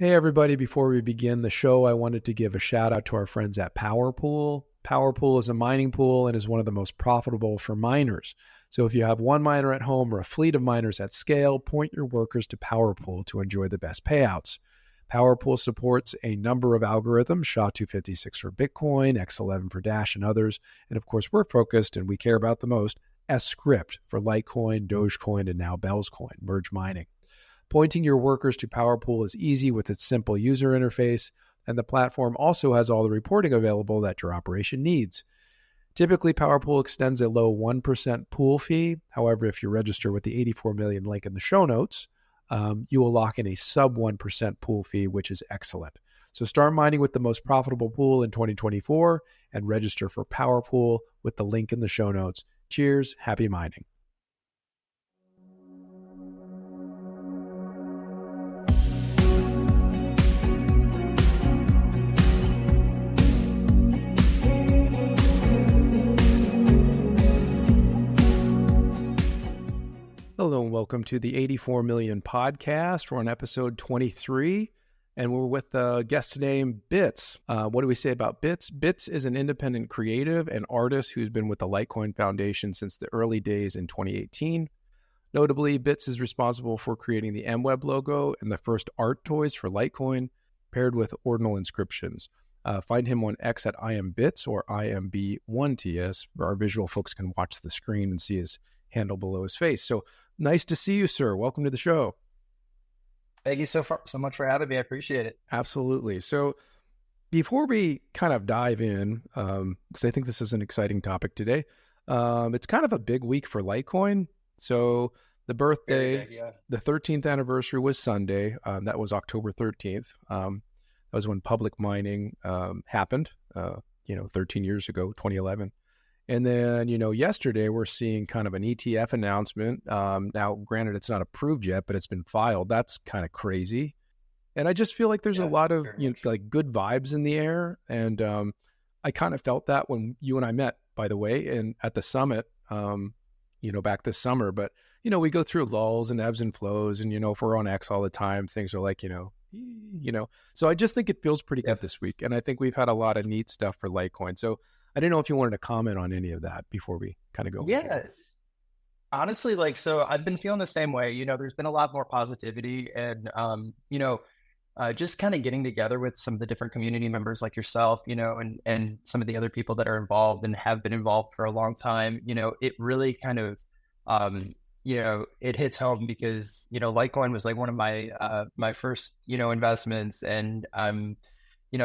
Hey, everybody. Before we begin the show, I wanted to give a shout out to our friends at POWERPOOL. POWERPOOL is a mining pool and is one of the most profitable for miners. So if you have one miner at home or a fleet of miners at scale, point your workers to POWERPOOL to enjoy the best payouts. POWERPOOL supports a number of algorithms, SHA-256 for Bitcoin, X11 for Dash, and others. And of course, we're focused and we care about the most, S-CRYPT for Litecoin, Dogecoin, and now Bellscoin, merge mining. Pointing your workers to POWERPOOL is easy with its simple user interface, and the platform also has all the reporting available that your operation needs. Typically, POWERPOOL extends a low 1% pool fee. However, if you register with the 84 million link in the show notes, you will lock in a sub 1% pool fee, which is excellent. So start mining with the most profitable pool in 2024 and register for POWERPOOL with the link in the show notes. Cheers, happy mining. Hello and welcome to the 84 Million podcast. We're on episode 23 and we're with a guest named Bits. What do we say about Bits? Bits is an independent creative and artist who's been with the Litecoin Foundation since the early days in 2018. Notably, Bits is responsible for creating the MWEB logo and the first art toys for Litecoin paired with ordinal inscriptions. Find him on X at IamBits or IMB1TS. Our visual folks can watch the screen and see his handle below his face. So nice to see you, sir. Welcome to the show. Thank you so much for having me. I appreciate it. Absolutely. So before we kind of dive in, because I think this is an exciting topic today, it's kind of a big week for Litecoin. So the birthday, the 13th anniversary was Sunday. That was October 13th. That was when public mining happened, 13 years ago, 2011. And then, yesterday we're seeing kind of an ETF announcement. Now, granted, it's not approved yet, but it's been filed. That's kind of crazy. And I just feel like there's a lot of good vibes in the air. And I kind of felt that when you and I met, by the way, and at the summit, back this summer. But, we go through lulls and ebbs and flows. And, if we're on X all the time, things are like, So I just think it feels pretty good this week. And I think we've had a lot of neat stuff for Litecoin. So I didn't know if you wanted to comment on any of that before we kind of go. Yeah, honestly, so I've been feeling the same way. There's been a lot more positivity and, just kind of getting together with some of the different community members like yourself, and some of the other people that are involved and have been involved for a long time. It really kind of, it hits home because, Litecoin was like one of my first, investments, and I'm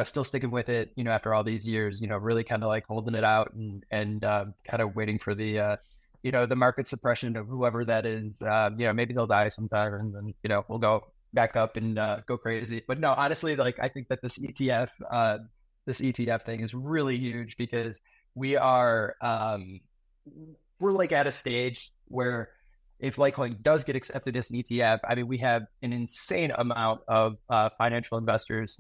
still sticking with it, after all these years, really kind of like holding it out and kind of waiting for the, the market suppression of whoever that is. Maybe they'll die sometime and then, we'll go back up and go crazy. But no, honestly, I think that this ETF thing is really huge because we are, we're at a stage where if Litecoin does get accepted as an ETF, I mean, we have an insane amount of financial investors,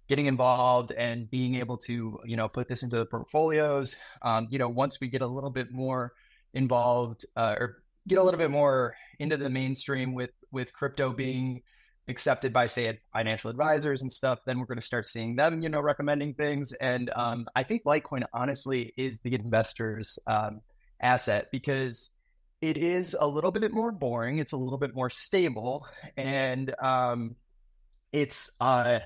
getting involved and being able to, put this into the portfolios. Once we get a little bit more involved or get a little bit more into the mainstream with crypto being accepted by, say, financial advisors and stuff, then we're going to start seeing them, recommending things. And I think Litecoin honestly is the investor's asset because it is a little bit more boring. It's a little bit more stable. And it's my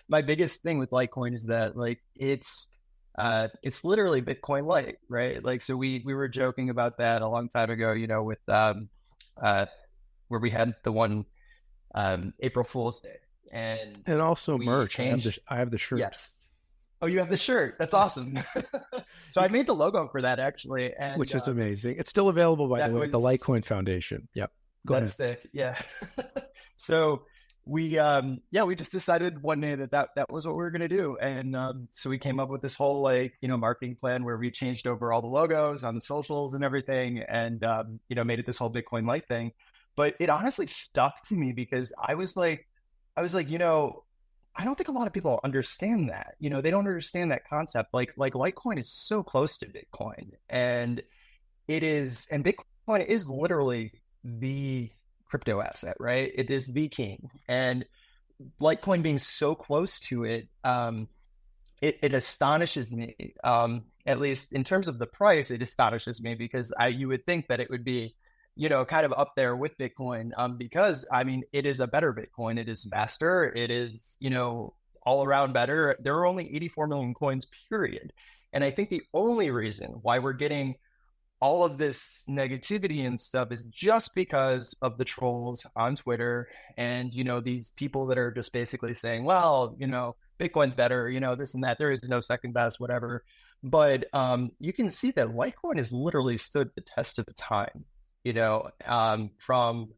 biggest thing with Litecoin is that it's literally Bitcoin Lite, right? So we were joking about that a long time ago, with where we had the one April Fool's Day and also merch. I have the shirt. Yes. Oh, you have the shirt. That's awesome. So I made the logo for that actually, which is amazing. It's still available by the way at the Litecoin Foundation. Yep. That's sick. Yeah. So we just decided one day that was what we were going to do. And so we came up with this whole marketing plan where we changed over all the logos on the socials and everything and, made it this whole Bitcoin Lite thing. But it honestly stuck to me because I was like, I don't think a lot of people understand that, they don't understand that concept. Like Litecoin is so close to Bitcoin and Bitcoin is literally the crypto asset, right? It is the king. And Litecoin being so close to it, it astonishes me. At least in terms of the price, it astonishes me because you would think that it would be, kind of up there with Bitcoin, because I mean, it is a better Bitcoin. It is faster. It is, all around better. There are only 84 million coins, period. And I think the only reason why we're getting all of this negativity and stuff is just because of the trolls on Twitter and, these people that are just basically saying, well, Bitcoin's better, this and that. There is no second best, whatever. But you can see that Litecoin has literally stood the test of the time, from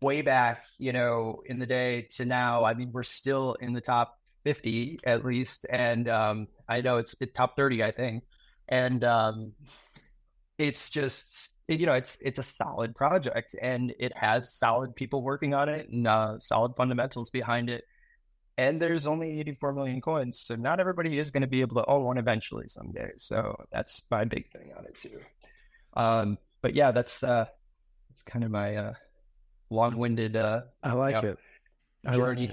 way back, in the day to now. I mean, we're still in the top 50 at least. And I know it's top 30, I think. And it's just, it's a solid project and it has solid people working on it and solid fundamentals behind it. And there's only 84 million coins. So not everybody is going to be able to own one eventually someday. So that's my big thing on it too. But yeah, that's kind of my long-winded I like it. Journey.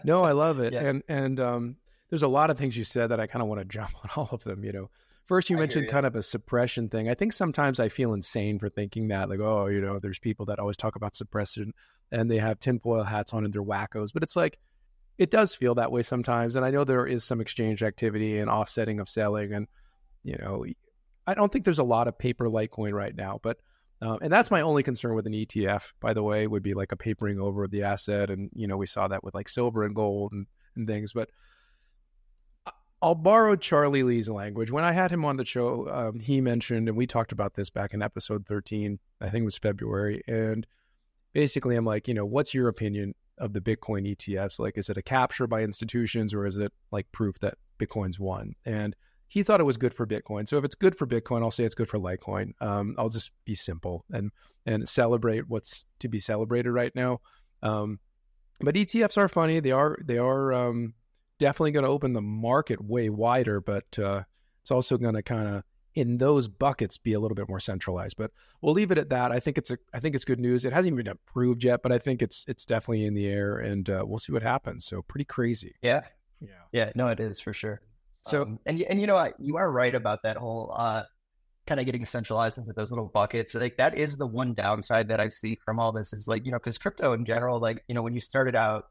No, I love it. Yeah. And there's a lot of things you said that I kind of want to jump on all of them, First, you mentioned kind of a suppression thing. I think sometimes I feel insane for thinking that, like, oh, there's people that always talk about suppression and they have tinfoil hats on and they're wackos. But it's like, it does feel that way sometimes. And I know there is some exchange activity and offsetting of selling. And, I don't think there's a lot of paper Litecoin right now. But, and that's my only concern with an ETF, by the way, would be like a papering over of the asset. And, we saw that with like silver and gold and things. But I'll borrow Charlie Lee's language. When I had him on the show, he mentioned, and we talked about this back in episode 13, I think it was February. And basically I'm like, what's your opinion of the Bitcoin ETFs? Like, is it a capture by institutions or is it like proof that Bitcoin's won? And he thought it was good for Bitcoin. So if it's good for Bitcoin, I'll say it's good for Litecoin. I'll just be simple and celebrate what's to be celebrated right now. But ETFs are funny. They are definitely going to open the market way wider, but it's also going to kind of, in those buckets, be a little bit more centralized. But we'll leave it at that. I think it's good news. It hasn't even been approved yet, but I think it's definitely in the air, and we'll see what happens. So pretty crazy. Yeah. No, it is for sure. So and you are right about that whole kind of getting centralized into those little buckets. Like, that is the one downside that I see from all this is, like, because crypto in general, like, when you started out.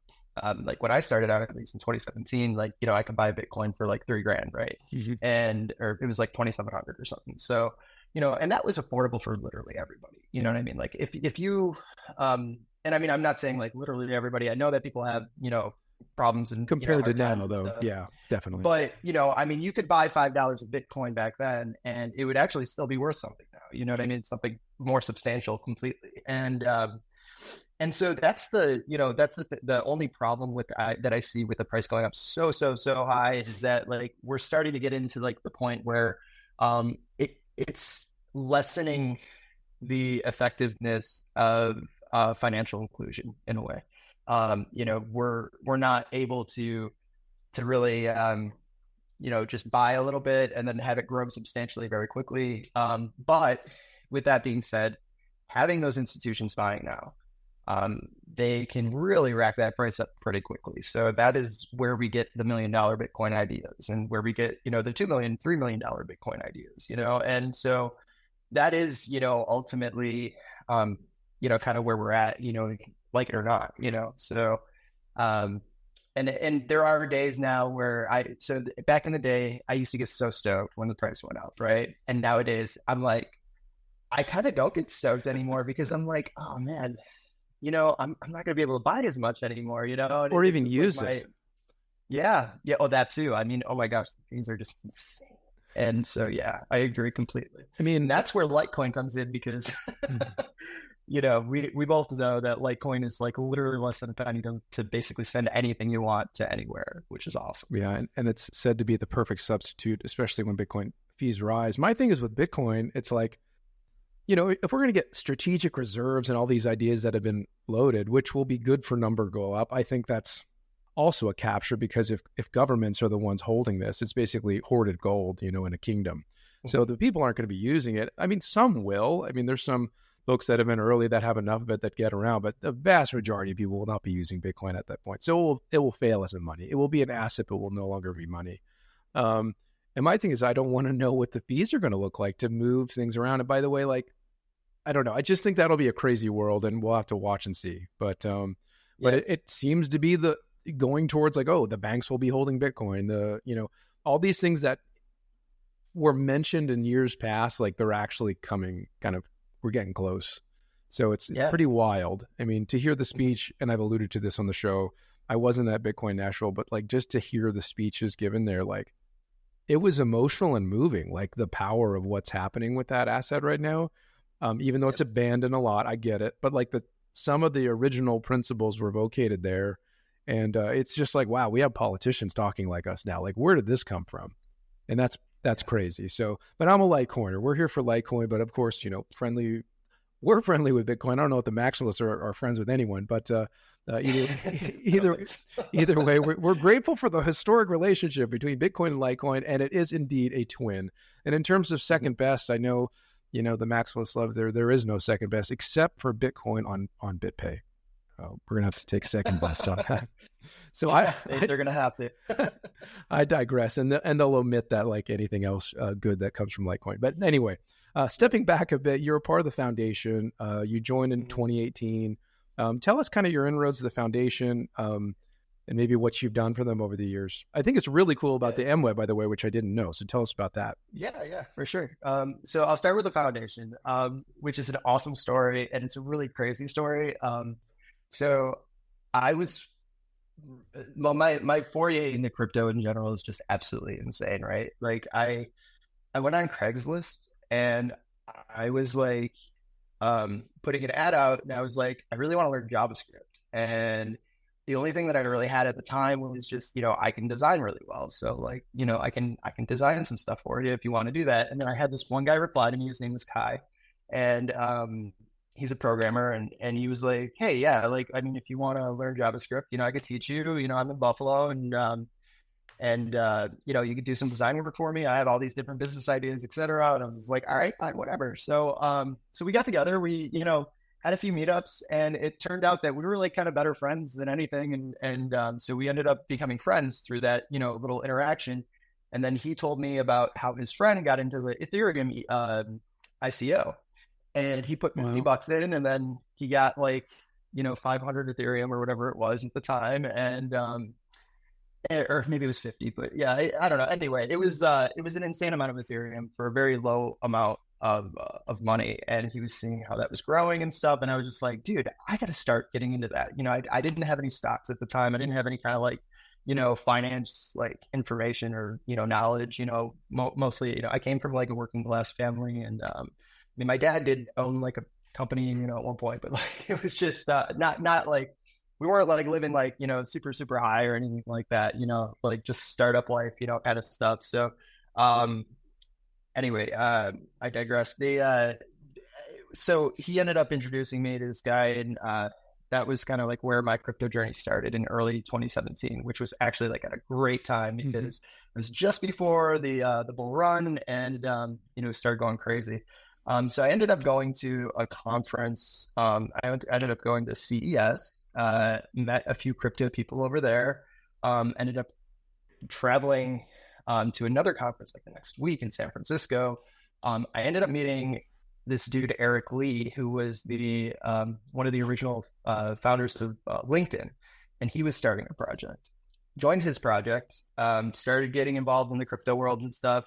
Like when I started out, at least in 2017, like, I could buy a Bitcoin for like $3,000, right? Mm-hmm. Or it was like 2,700 or something. So, and that was affordable for literally everybody. You know what I mean? Like if you, and I mean, I'm not saying like literally everybody. I know that people have, problems and compared to now, though. Yeah, definitely. But, I mean, you could buy $5 of Bitcoin back then and it would actually still be worth something now. You know what I mean? Something more substantial completely. And so that's the only problem with that I see with the price going up so high is that, like, we're starting to get into like the point where it's lessening the effectiveness of financial inclusion in a way. We're not able to really just buy a little bit and then have it grow substantially very quickly. But with that being said, having those institutions buying now, they can really rack that price up pretty quickly. So that is where we get the $1 million Bitcoin ideas and where we get, the $2 million, $3 million Bitcoin ideas, and so that is, ultimately, kind of where we're at, like it or not, so, and there are days now where so back in the day, I used to get so stoked when the price went up. Right. And nowadays I'm like, I kind of don't get stoked anymore because I'm like, oh man, I'm not going to be able to buy as much anymore, or even use it. Yeah. Oh, that too. I mean, oh my gosh, things are just insane. And so, yeah, I agree completely. I mean, that's where Litecoin comes in because, we both know that Litecoin is like literally less than a penny to basically send anything you want to anywhere, which is awesome. Yeah. And it's said to be the perfect substitute, especially when Bitcoin fees rise. My thing is with Bitcoin, it's like, if we're going to get strategic reserves and all these ideas that have been loaded, which will be good for number go up, I think that's also a capture because if governments are the ones holding this, it's basically hoarded gold, in a kingdom. Mm-hmm. So the people aren't going to be using it. I mean, some will. I mean, there's some folks that have been early that have enough of it that get around, but the vast majority of people will not be using Bitcoin at that point. So it will fail as a money. It will be an asset, but will no longer be money. And my thing is, I don't want to know what the fees are going to look like to move things around. And by the way, like, I don't know. I just think that'll be a crazy world, and we'll have to watch and see. But it seems to be going towards like, oh, the banks will be holding Bitcoin. All these things that were mentioned in years past, like they're actually coming. We're getting close. So it's pretty wild. I mean, to hear the speech, and I've alluded to this on the show, I wasn't at Bitcoin National, but like just to hear the speeches given there, like it was emotional and moving. Like the power of what's happening with that asset right now. Even though it's abandoned a lot, I get it. But like some of the original principles were vocated there. And it's just like, wow, we have politicians talking like us now. Like, where did this come from? And that's crazy. So, but I'm a Litecoiner. We're here for Litecoin, but of course, we're friendly with Bitcoin. I don't know if the maximalists are friends with anyone, but either way, we're grateful for the historic relationship between Bitcoin and Litecoin, and it is indeed a twin. And in terms of second best, I know, the maximalists love there is no second best except for Bitcoin on BitPay. We're gonna have to take second best on that. So they're gonna have to. I digress, and they'll omit that like anything else good that comes from Litecoin. But anyway, stepping back a bit, you're a part of the foundation. You joined in 2018. Tell us kind of your inroads to the foundation, and maybe what you've done for them over the years. I think it's really cool about the MWEB, by the way, which I didn't know. So tell us about that. Yeah, for sure. So I'll start with the foundation, which is an awesome story, and it's a really crazy story. So I was, my foray into crypto in general is just absolutely insane, right? Like I went on Craigslist and I was like, putting an ad out, and I was like, I really want to learn JavaScript. And the only thing that I really had at the time was just, I can design really well. So like, I can design some stuff for you if you want to do that. And then I had this one guy reply to me, his name was Kai. And, he's a programmer, and he was like, hey, yeah, like, I mean, if you want to learn JavaScript, I could teach you, I'm in Buffalo, and you could do some design work for me. I have all these different business ideas, et cetera. And I was just like, all right, fine, whatever. So, so we got together, we, had a few meetups, and it turned out that we were like kind of better friends than anything. And so we ended up becoming friends through that, little interaction. And then he told me about how his friend got into the Ethereum ICO. And he put $50 in, and then he got like, 500 Ethereum or whatever it was at the time. And, or maybe it was 50, but yeah, I don't know. Anyway, it was an insane amount of Ethereum for a very low amount of money. And he was seeing how that was growing and stuff. And I was just like, dude, I got to start getting into that. I didn't have any stocks at the time. I didn't have any kind of like, finance, like information or, knowledge, mostly, I came from like a working class family, and, I mean, my dad did own like a company, at one point, but like it was just not like we weren't like living like, super, super high or anything like that, like just startup life, kind of stuff. So anyway, I digress. So he ended up introducing me to this guy, and that was kind of like where my crypto journey started in early 2017, which was actually like at a great time because it was just before the bull run, and started going crazy. So I ended up going to a conference. I ended up going to CES, met a few crypto people over there, ended up traveling to another conference like the next week in San Francisco. I ended up meeting this dude, Eric Lee, who was the one of the original founders of LinkedIn, and he was starting a project. Joined his project, started getting involved in the crypto world and stuff,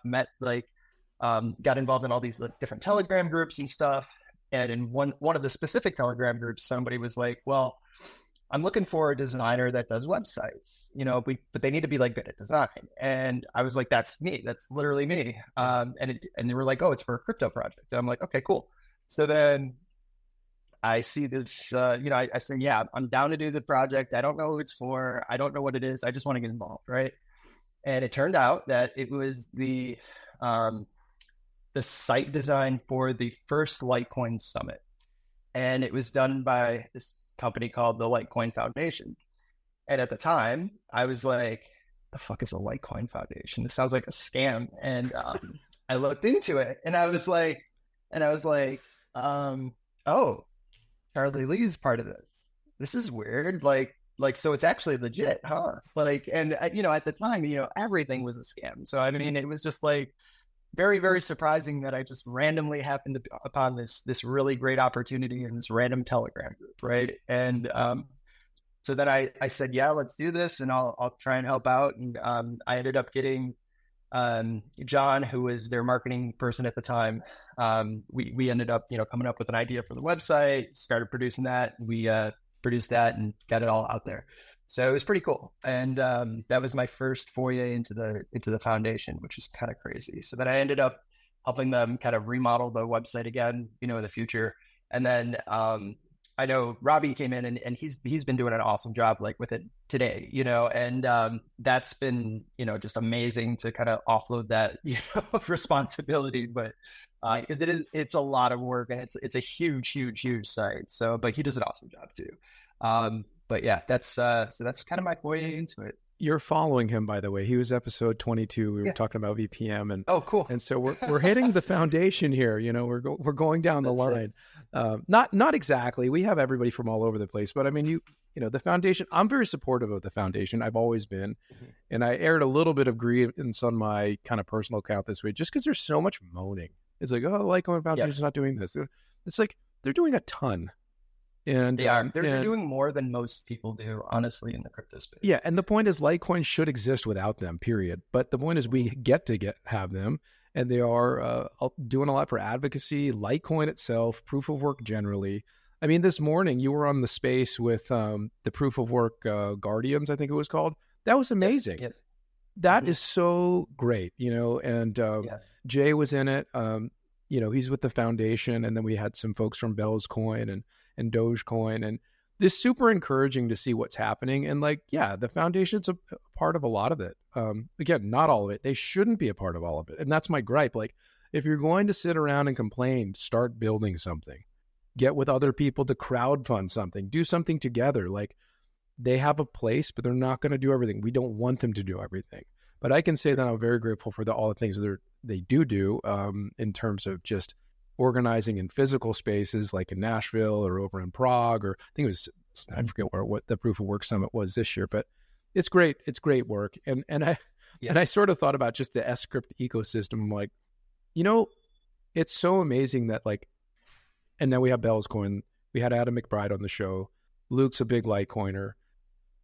got involved in all these different Telegram groups and stuff. And in one of the specific Telegram groups, somebody was like, well, I'm looking for a designer that does websites, but they need to be like good at design. And I was like, that's me. That's literally me. And they were like, oh, it's for a crypto project. And I'm like, okay, cool. So then I see this, I say, yeah, I'm down to do the project. I don't know who it's for. I don't know what it is. I just want to get involved. Right. And it turned out that it was the site design for the first Litecoin summit. And it was done by this company called the Litecoin Foundation. And at the time, I was like, the fuck is a Litecoin Foundation? This sounds like a scam. And I looked into it, and I was like, oh, Charlie Lee's part of this. This is weird. So it's actually legit, huh? And at the time, everything was a scam. So, I mean, it was just like very, very surprising that I just randomly happened upon this really great opportunity in this random Telegram group. Right. And, so then I said, yeah, let's do this, and I'll try and help out. And I ended up getting John, who was their marketing person at the time. We ended up, coming up with an idea for the website, started producing that. We produced that and got it all out there. So it was pretty cool. And that was my first foray into the foundation, which is kind of crazy. So then I ended up helping them kind of remodel the website again, in the future. And then I know Robbie came in and he's been doing an awesome job with it today, and that's been, just amazing to kind of offload that, responsibility, but because it's a lot of work, and it's a huge site. So, but he does an awesome job too. But yeah, that's kind of my foray into it. You're following him, by the way. He was episode 22. We were talking about VPM, and oh, cool. And so we're hitting the foundation here. We're going down the line. Not exactly. We have everybody from all over the place, but I mean, the foundation. I'm very supportive of the foundation. I've always been, and I aired a little bit of grievance on my kind of personal account this week, just because there's so much moaning. It's like, oh, Litecoin Foundation's not doing this. It's like they're doing a ton. And they are. They're doing more than most people do, honestly, in the crypto space. Yeah, and the point is, Litecoin should exist without them. Period. But the point is, we get to have them, and they are doing a lot for advocacy. Litecoin itself, proof of work generally. I mean, this morning you were on the space with the proof of work Guardians, I think it was called. That was amazing. Yep. That is so great, And Jay was in it. He's with the foundation, and then we had some folks from Bellscoin and Dogecoin, and this super encouraging to see what's happening. And the foundation's a part of a lot of it. Again, not all of it. They shouldn't be a part of all of it. And that's my gripe. If you're going to sit around and complain, start building something, get with other people to crowdfund something, do something together. They have a place, but they're not going to do everything. We don't want them to do everything. But I can say that I'm very grateful for all the things that they do in terms of just organizing in physical spaces, like in Nashville or over in Prague, or I think it was, I forget what the Proof of Work Summit was this year, but it's great. It's great work. And I sort of thought about just the S-CRYPT ecosystem. I'm like, it's so amazing that and now we have Bellscoin. We had Adam McBride on the show. Luke's a big Litecoiner.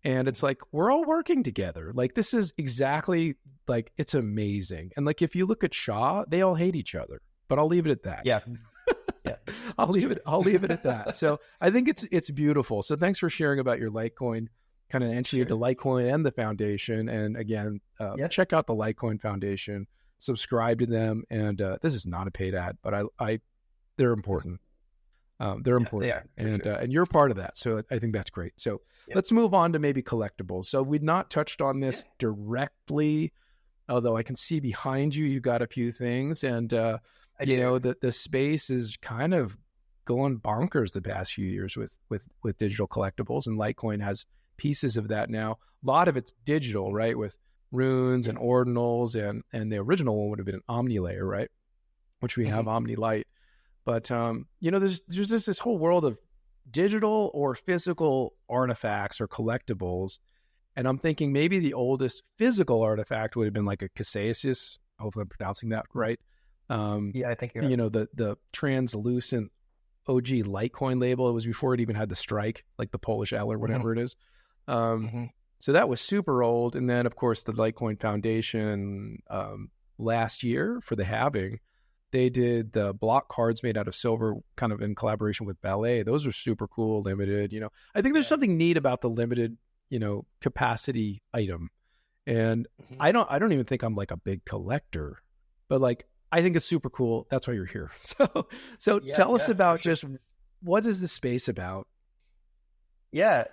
And it's we're all working together. This is exactly it's amazing. And if you look at Shaw, they all hate each other. But I'll leave it at that. Yeah. I'll leave it at that. So I think it's beautiful. So thanks for sharing about your Litecoin kind of entry into Litecoin and the foundation. And again, check out the Litecoin Foundation, subscribe to them. And this is not a paid ad, but they're important. They're important. They are, and you're part of that. So I think that's great. So let's move on to maybe collectibles. So we'd not touched on this directly, although I can see behind you, you got a few things. And the space is kind of going bonkers the past few years with digital collectibles, and Litecoin has pieces of that now. A lot of it's digital, right? With runes and ordinals, and the original one would have been an Omni layer, right? Which we have Omni Lite. But there's this whole world of digital or physical artifacts or collectibles, and I'm thinking maybe the oldest physical artifact would have been a Cassius. Hopefully I'm pronouncing that right. I think you're right. The translucent OG Litecoin label. It was before it even had the strike, the Polish L or whatever it is. So that was super old. And then, of course, the Litecoin Foundation last year for the halving, they did the block cards made out of silver, kind of in collaboration with Ballet. Those are super cool, limited. I think there's something neat about the limited, capacity item. And I don't even think I'm a big collector, but I think it's super cool. That's why you're here. So tell us about just what is the space about? Yeah.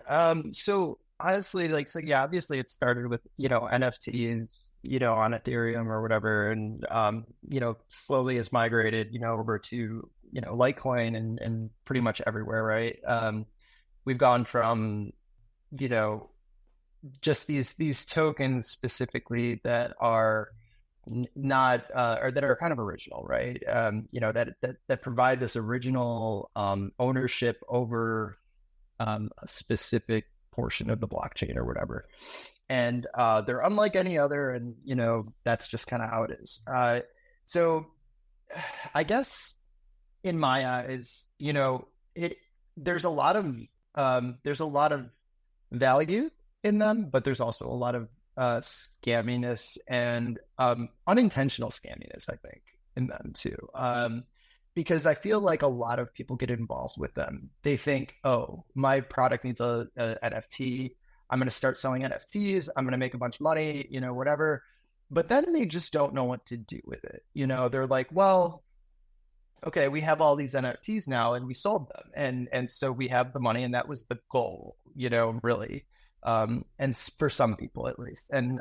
So honestly, obviously it started with, NFTs, on Ethereum or whatever. And, slowly has migrated, over to, Litecoin and pretty much everywhere. Right. We've gone from, just these tokens specifically that are, not or that are kind of original, right? That provide this original ownership over a specific portion of the blockchain or whatever. And they're unlike any other, and that's just kind of how it is. So I guess in my eyes, there's a lot of value in them, but there's also a lot of scamminess and unintentional scamminess, I think, in them too. Because I feel like a lot of people get involved with them. They think, oh, my product needs a NFT. I'm going to start selling NFTs. I'm going to make a bunch of money, whatever. But then they just don't know what to do with it. They're like, well, okay, we have all these NFTs now and we sold them. And so we have the money, and that was the goal, really. And for some people at least. And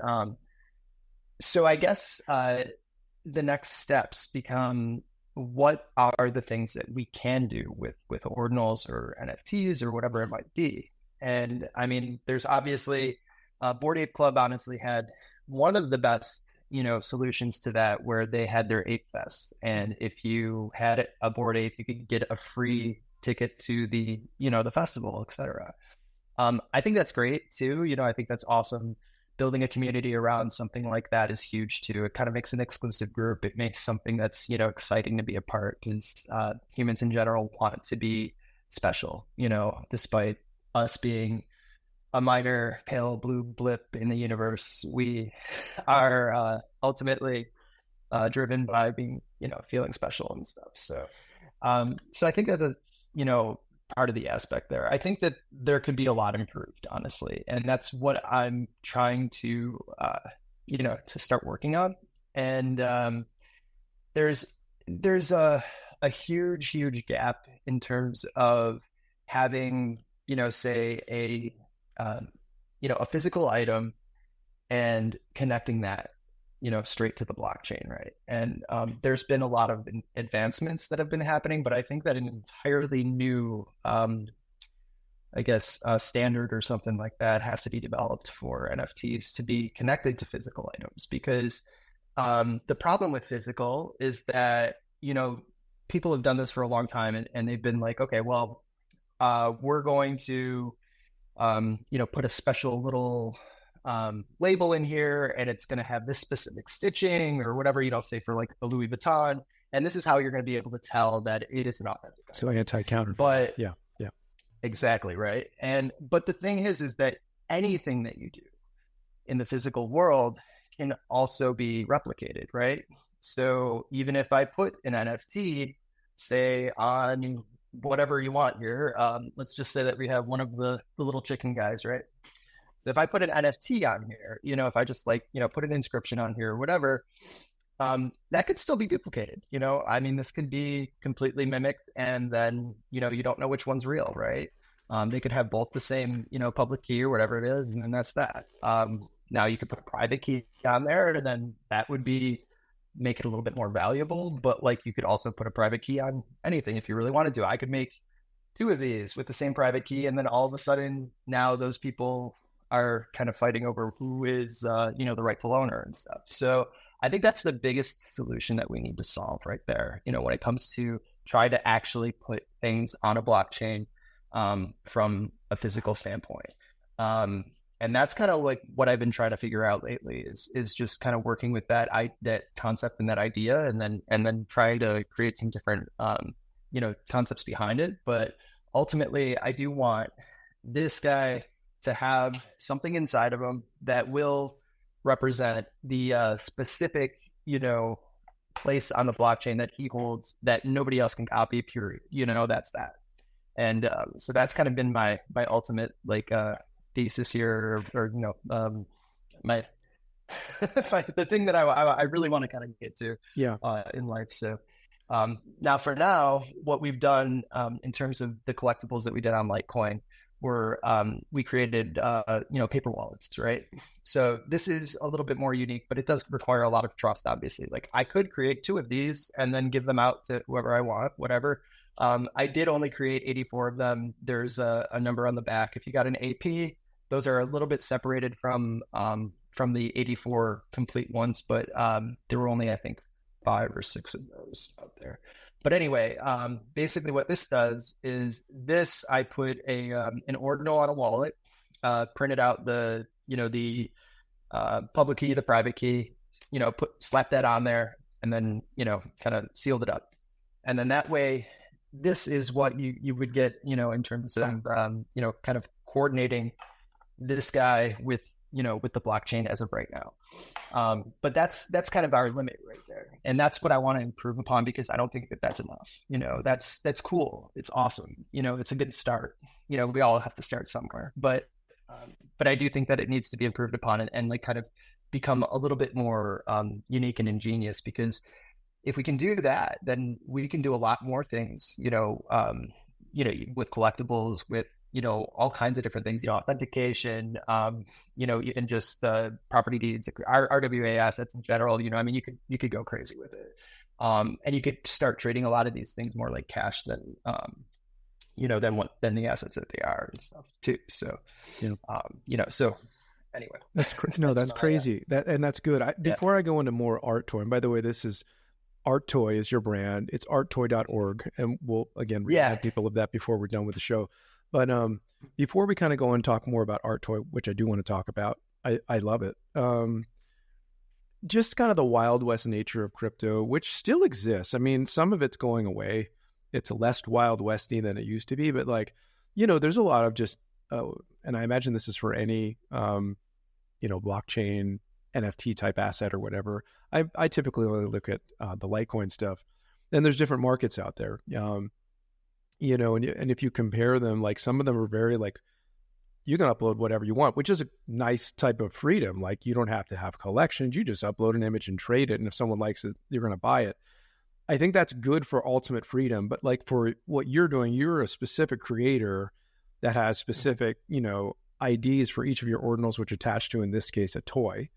so I guess the next steps become, what are the things that we can do with ordinals or NFTs or whatever it might be? And I mean, there's obviously Bored Ape Club honestly had one of the best, solutions to that, where they had their Ape Fest. And if you had a Bored Ape, you could get a free ticket to the, the festival, etc. I think that's great too. I think that's awesome. Building a community around something like that is huge too. It kind of makes an exclusive group. It makes something that's, exciting to be a part, because humans in general want to be special, despite us being a minor pale blue blip in the universe. We are ultimately driven by being, feeling special and stuff. So I think that that's, part of the aspect there. I think that there could be a lot improved, honestly. And that's what I'm trying to, to start working on. And there's a huge gap in terms of having, say a physical item and connecting that, straight to the blockchain, right? And there's been a lot of advancements that have been happening, but I think that an entirely new, standard or something like that has to be developed for NFTs to be connected to physical items. Because the problem with physical is that, people have done this for a long time, and they've been like, okay, well, we're going to, put a special little label in here, and it's going to have this specific stitching or whatever, say for like a Louis Vuitton, and this is how you're going to be able to tell that it is an authentic item. So anti-counterfeit. But yeah, exactly, right. But the thing is that anything that you do in the physical world can also be replicated, right? So even if I put an NFT, say on whatever you want here, let's just say that we have one of the little chicken guys, right? So if I put an NFT on here, if I just put an inscription on here or whatever, that could still be duplicated. This could be completely mimicked, and then, you don't know which one's real, right? They could have both the same, public key or whatever it is, and then that's that. Now you could put a private key on there, and then that would make it a little bit more valuable, but you could also put a private key on anything if you really wanted to. I could make 2 of these with the same private key, and then all of a sudden now those people are kind of fighting over who is, the rightful owner and stuff. So I think that's the biggest solution that we need to solve right there, when it comes to try to actually put things on a blockchain from a physical standpoint. And that's kind of what I've been trying to figure out lately is just kind of working with that concept and that idea, and then trying to create some different, concepts behind it. But ultimately, I do want this guy to have something inside of him that will represent the specific, place on the blockchain that he holds that nobody else can copy, period. That's that. And so that's kind of been my ultimate thesis here, or my the thing that I really want to kind of get to in life. So now what we've done in terms of the collectibles that we did on Litecoin, we created paper wallets, right? So this is a little bit more unique, but it does require a lot of trust, obviously. I could create 2 of these and then give them out to whoever I want, whatever. I did only create 84 of them. There's a number on the back. If you got an AP, those are a little bit separated from from the 84 complete ones, but there were only, I think, 5 or 6 of those out there. But anyway, basically what this does is this, I put an ordinal on a wallet, printed out the public key, the private key, slap that on there, and then, kind of sealed it up. And then that way, this is what you would get, in terms of, kind of coordinating this guy with the blockchain as of right now. But that's kind of our limit right there. And that's what I want to improve upon, because I don't think that that's enough. That's cool. It's awesome. It's a good start. We all have to start somewhere, but I do think that it needs to be improved upon and like kind of become a little bit more unique and ingenious, because if we can do that, then we can do a lot more things, with collectibles, with, all kinds of different things, authentication, even just property deeds, RWA assets in general, you could go crazy with it. And you could start trading a lot of these things more like cash than the assets that they are and stuff too. So, so anyway, that's crazy. That's good. Before I go into more art toy, and by the way, this is Art Toy is your brand. It's arttoy.org. And we'll, again, remind people of that before we're done with the show. But before we kind of go and talk more about Art Toy, which I do want to talk about, I love it. Just kind of the Wild West nature of crypto, which still exists. I mean, some of it's going away. It's less Wild Westy than it used to be. But there's a lot of just, and I imagine this is for any, blockchain, NFT type asset or whatever. I typically only look at the Litecoin stuff. And there's different markets out there. And if you compare them, like some of them are very like, you can upload whatever you want, which is a nice type of freedom. Like you don't have to have collections. You just upload an image and trade it. And if someone likes it, you're going to buy it. I think that's good for ultimate freedom. But like for what you're doing, you're a specific creator that has specific, IDs for each of your ordinals, which attach to, in this case, a toy.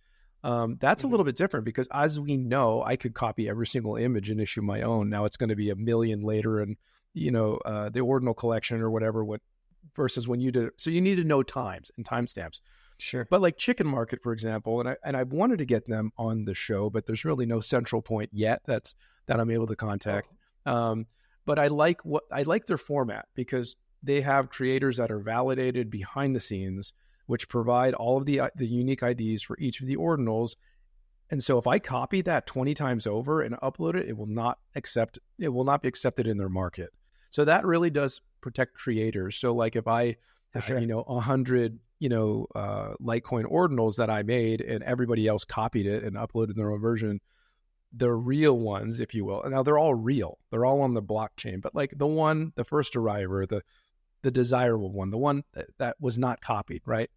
That's a little bit different because, as we know, I could copy every single image and issue my own. Now it's going to be a million later, and the ordinal collection or whatever. Versus when you did it, so you need to know times and timestamps. Sure. But like Chicken Market, for example, and I wanted to get them on the show, but there's really no central point yet that I'm able to contact. But I like their format because they have creators that are validated behind the scenes, which provide all of the unique IDs for each of the ordinals. And so if I copy that 20 times over and upload it, it will not be accepted in their market. So that really does protect creators. So like if I have, 100, Litecoin ordinals that I made and everybody else copied it and uploaded their own version, the real ones, if you will. Now they're all real. They're all on the blockchain, but like the first arriver, the desirable one, the one that was not copied, right?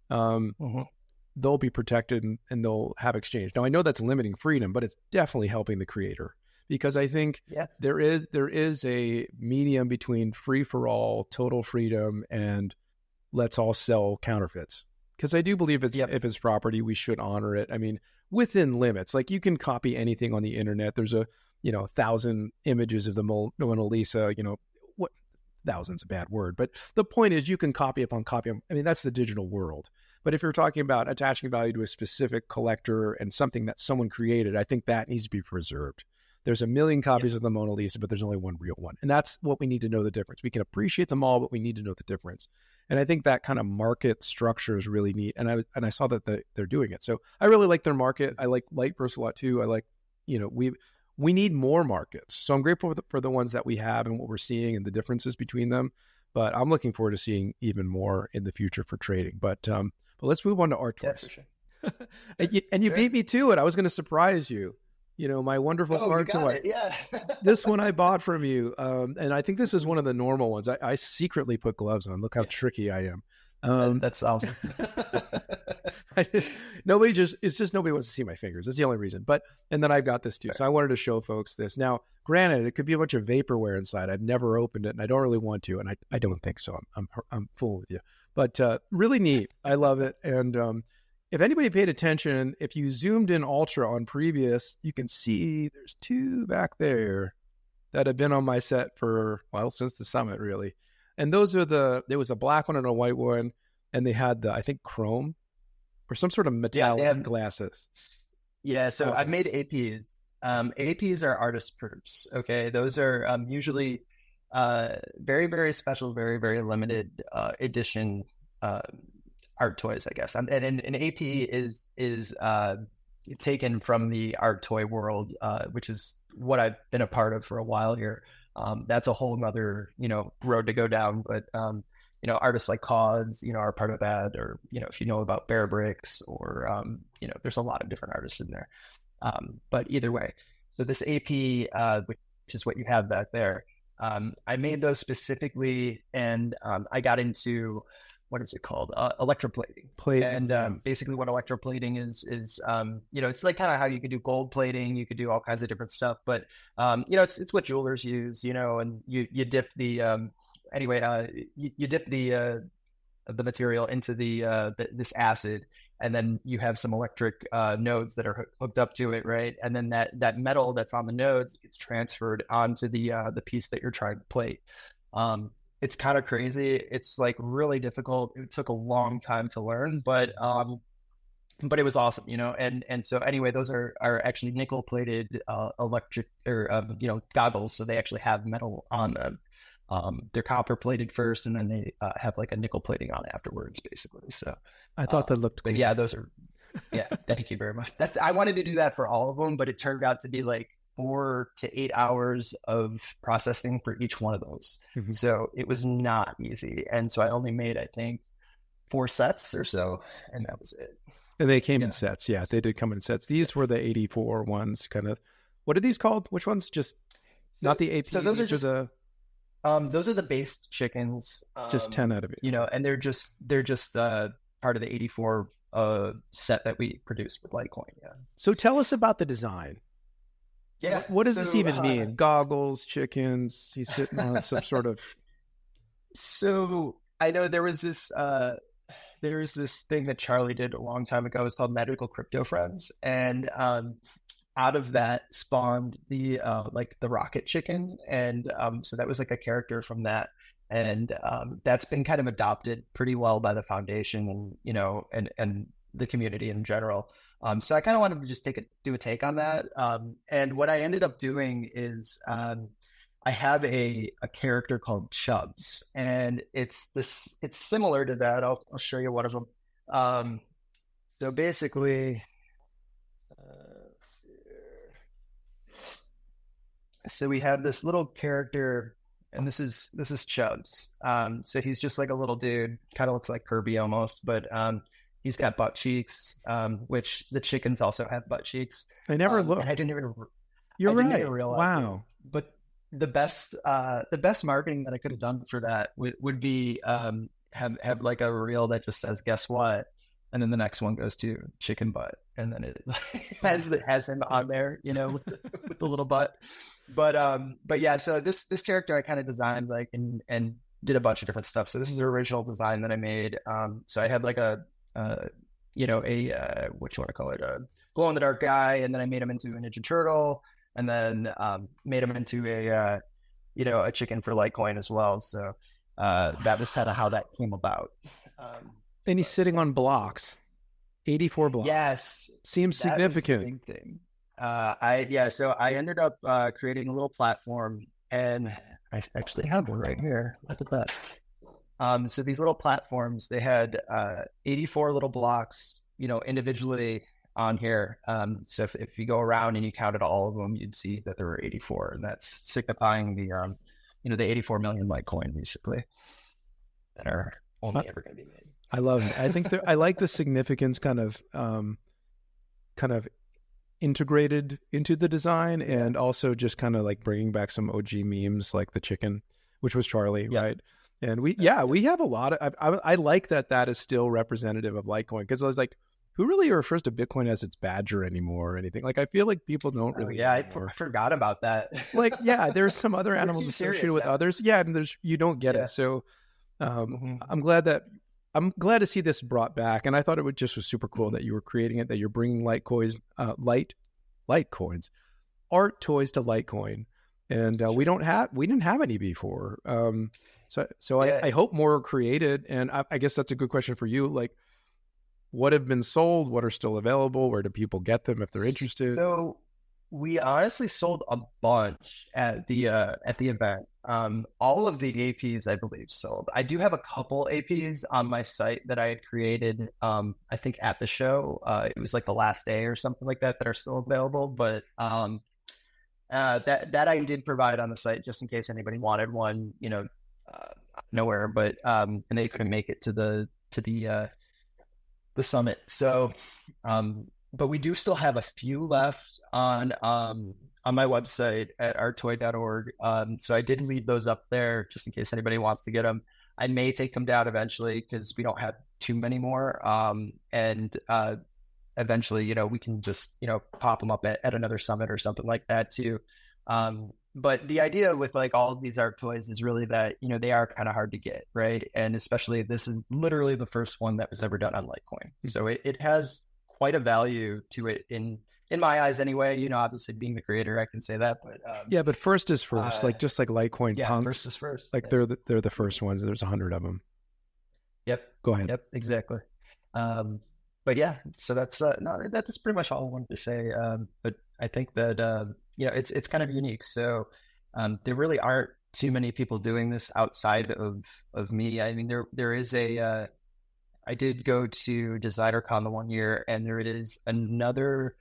They'll be protected and they'll have exchange. Now I know that's limiting freedom, but it's definitely helping the creator because I think there is a medium between free for all, total freedom, and let's all sell counterfeits. Because I do believe if it's property, we should honor it. I mean, within limits. Like you can copy anything on the internet. There's 1,000 images of the Mona Lisa. What? Thousand's a bad word, but the point is you can copy upon copy. I mean, that's the digital world. But if you're talking about attaching value to a specific collector and something that someone created, I think that needs to be preserved. There's a million copies of the Mona Lisa, but there's only one real one. And that's what we need to know the difference. We can appreciate them all, but we need to know the difference. And I think that kind of market structure is really neat. And I saw that they're doing it. So I really like their market. I like Lightburst a lot too. I like, we need more markets. So I'm grateful for the ones that we have and what we're seeing and the differences between them. But I'm looking forward to seeing even more in the future for trading. But let's move on to art toys. Yeah, for sure. and you beat me to it. I was going to surprise you. My wonderful art toy. Yeah. This one I bought from you. And I think this is one of the normal ones. I secretly put gloves on. Look how tricky I am. That's awesome. Nobody wants to see my fingers. That's the only reason. And then I've got this too. So I wanted to show folks this. Now, granted, it could be a bunch of vaporware inside. I've never opened it and I don't really want to. And I don't think so. I'm fooling with you, but really neat. I love it. And if anybody paid attention, if you zoomed in ultra on previous, you can see there's two back there that have been on my set since the summit really. And those are there was a black one and a white one, and they had I think chrome or some sort of metallic glasses. Yeah, so I've made APs. APs are artist proofs. Okay, those are usually very, very special, very, very limited edition art toys, I guess. And an AP is taken from the art toy world, which is what I've been a part of for a while here. That's a whole nother, road to go down. But artists like Cause, are part of that, or, if you know about Bear Bricks, or, there's a lot of different artists in there. But either way, so this AP, which is what you have back there, I made those specifically, and I got into, what is it called? Electroplating. Basically what electroplating is, it's like kind of how you could do gold plating, you could do all kinds of different stuff, but, it's what jewelers use, and you dip the, you dip the material into this acid, and then you have some electric nodes that are hooked up to it, right? And then that metal that's on the nodes gets transferred onto the piece that you're trying to plate. It's kind of crazy. It's like really difficult. It took a long time to learn, but it was awesome, and so anyway, those are actually nickel plated electric or goggles, so they actually have metal on them. They're copper plated first, and then they have like a nickel plating on afterwards, basically. So I thought that looked cool. But yeah, those are, thank you very much. I wanted to do that for all of them, but it turned out to be like 4 to 8 hours of processing for each one of those. Mm-hmm. So it was not easy. And so I only made, I think, 4 sets or so, and that was it. And they came in sets. Yeah, they did come in sets. These were the 84 ones, kind of. What are these called? Which ones? Just not the AP. So those are just those are the base chickens. Just 10 out of it. And they're just part of the 84 set that we produced with Litecoin. Yeah. So tell us about the design. Yeah. What does this even mean? Goggles, chickens. He's sitting on some sort of. So I know there was this thing that Charlie did a long time ago. It was called Magical Crypto Friends, and out of that spawned the rocket chicken, and so that was like a character from that, and that's been kind of adopted pretty well by the foundation, and and the community in general. So I kind of wanted to just do a take on that, and what I ended up doing is I have a character called Chubbs, and it's similar to that. I'll show you one of them. So basically. So we have this little character, and this is Chubbs. So he's just like a little dude, kind of looks like Kirby almost, but he's got butt cheeks, which the chickens also have butt cheeks. I never looked. I didn't even. You're right. Even realize wow. It. But the best marketing that I could have done for that would be have like a reel that just says "Guess what," and then the next one goes to chicken butt, and then it has him on there, with the little butt. But yeah, so this character I kind of designed and did a bunch of different stuff. So this is the original design that I made. So I had like a what you want to call it, a glow in the dark guy, and then I made him into a Ninja Turtle, and then made him into a chicken for Litecoin as well. So that was kind of how that came about. And he's sitting on blocks, 84 blocks. Yes, seems significant. That was the big thing. So I ended up creating a little platform, and I actually have one right here. Look at that. So these little platforms, they had 84 little blocks, individually on here. So if you go around and you counted all of them, you'd see that there were 84, and that's signifying the 84 million Litecoin, basically, that are only ever going to be made. I love it. I think I like the significance kind of integrated into the design, and also just kind of like bringing back some OG memes like the chicken, which was Charlie, right? And we have a lot of. I like that is still representative of Litecoin, because I was like, who really refers to Bitcoin as its badger anymore or anything? Like, I feel like people don't really. I forgot about that. Like, there's some other animals associated with others. Yeah, and you don't get it. So I'm glad to see this brought back, and I thought it was super cool that you were creating it, that you're bringing Litecoins, Litecoins, art toys to Litecoin, and we didn't have any before. I hope more are created, and I guess that's a good question for you. Like, what have been sold, what are still available, where do people get them if they're interested? So we honestly sold a bunch at the event. All of the APs, I believe, sold. I do have a couple APs on my site that I had created. I think at the show, it was like the last day or something like that are still available. But that I did provide on the site just in case anybody wanted one. Nowhere, but and they couldn't make it to the summit. So, but we do still have a few left on my website at artoy.org. So I did leave those up there just in case anybody wants to get them. I may take them down eventually because we don't have too many more. And eventually, we can just, pop them up at another summit or something like that too. But the idea with like all of these art toys is really that, they are kind of hard to get, right? And especially this is literally the first one that was ever done on Litecoin. So it has quite a value to it in my eyes anyway. Obviously being the creator, I can say that, but yeah, but first is first, like just like Litecoin punks. First is first. Like they're the first ones. There's 100 of them. Yep. Go ahead. Yep, exactly. But yeah, so that's that's pretty much all I wanted to say. But I think that it's kind of unique. So there really aren't too many people doing this outside of me. I mean, there is I did go to DesignerCon the one year, and there is another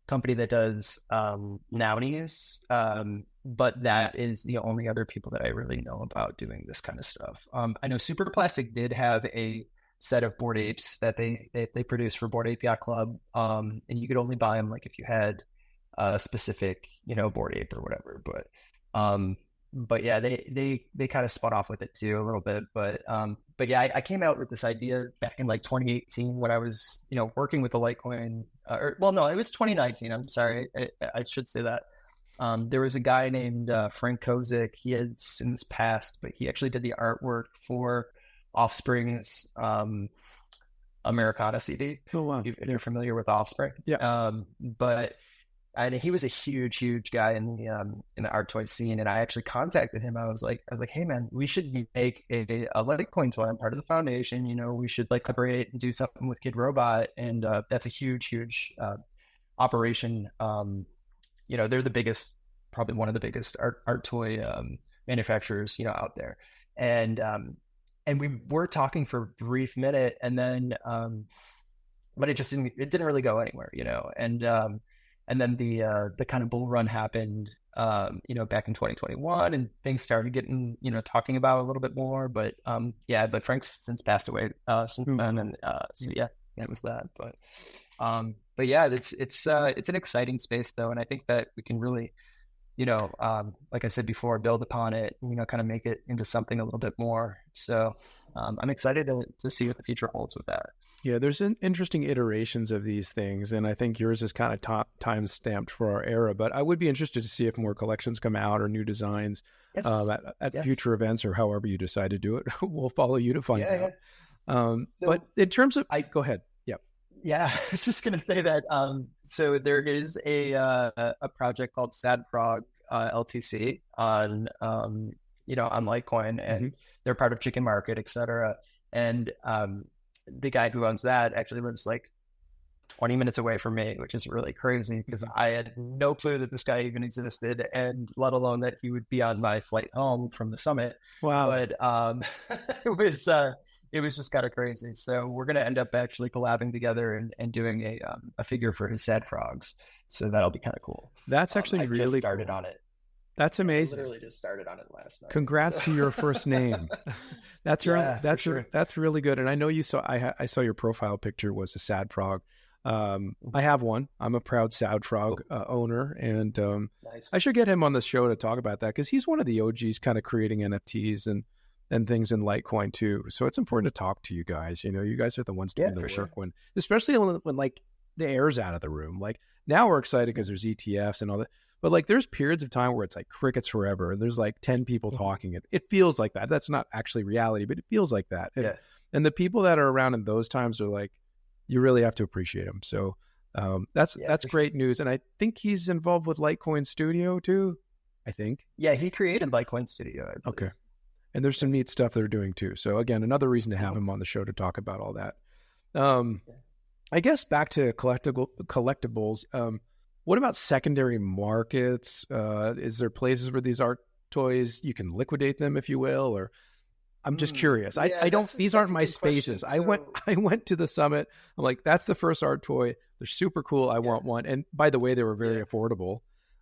company that does Nownies, but that is the only other people that I really know about doing this kind of stuff. I know Super Plastic did have a set of Bored Apes that they produced for Bored Ape Yacht Club, and you could only buy them like if you had a specific Bored Ape or whatever. But yeah, they kind of spun off with it too a little bit. But yeah, I came out with this idea back in like 2018 when I was working with the Litecoin. It was 2019. I'm sorry, I should say that. There was a guy named Frank Kozik. He had since passed, but he actually did the artwork for Offspring's Americana CD. Oh wow! If you're familiar with Offspring, yeah. And he was a huge guy in the art toy scene. And I actually contacted him. I was like, hey man, we should make a Litecoin toy. I'm part of the foundation. We should like collaborate and do something with Kid Robot. And that's a huge operation. They're the biggest, probably one of the biggest art toy manufacturers out there. And we were talking for a brief minute, and then but it didn't really go anywhere, and then the kind of bull run happened back in 2021, and things started getting talking about a little bit more, but Frank's since passed away since then, and so yeah, that was that. But yeah, it's an exciting space though, and I think that we can really like I said before, build upon it, kind of make it into something a little bit more. So I'm excited to see what the future holds with that. Yeah, there's interesting iterations of these things, and I think yours is kind of time stamped for our era. But I would be interested to see if more collections come out or new designs at future events, or however you decide to do it. We'll follow you to find out. But in terms of, go ahead. Yeah, I was just gonna say that. So there is a project called Sad Frog LTC on Litecoin, and they're part of Chicken Market, etc. And the guy who owns that actually lives like 20 minutes away from me, which is really crazy because I had no clue that this guy even existed, and let alone that he would be on my flight home from the summit. Wow! But it was just kind of crazy. So we're going to end up actually collabing together and doing a figure for his Sad Frogs. So that'll be kind of cool. That's actually really just started on it. That's amazing. I literally just started on it last night. Congrats to your first name. That's really good. And I know you saw, I saw your profile picture was a Sad Frog. I have one. I'm a proud Sad Frog owner, and nice. I should get him on the show to talk about that, because he's one of the OGs kind of creating NFTs and things in Litecoin too. So it's important to talk to you guys. You guys are the ones doing the work when, especially when like the air's out of the room. Like now we're excited because there's ETFs and all that, but like there's periods of time where it's like crickets forever and there's like 10 people talking. It feels like that. That's not actually reality, but it feels like that. And the people that are around in those times are like, you really have to appreciate them. So that's great news. And I think he's involved with Litecoin Studio too, I think. Yeah, he created Litecoin Studio. Okay. And there's some neat stuff they're doing too. So again, another reason to have him on the show to talk about all that. I guess back to collectibles. What about secondary markets? Is there places where these art toys, you can liquidate them, if you will, or I'm just curious. Yeah, I don't, these aren't a my good question. spaces. I went to the summit. I'm like, that's the first art toy. They're super cool. I Yeah, want one. And by the way, they were very yeah, affordable.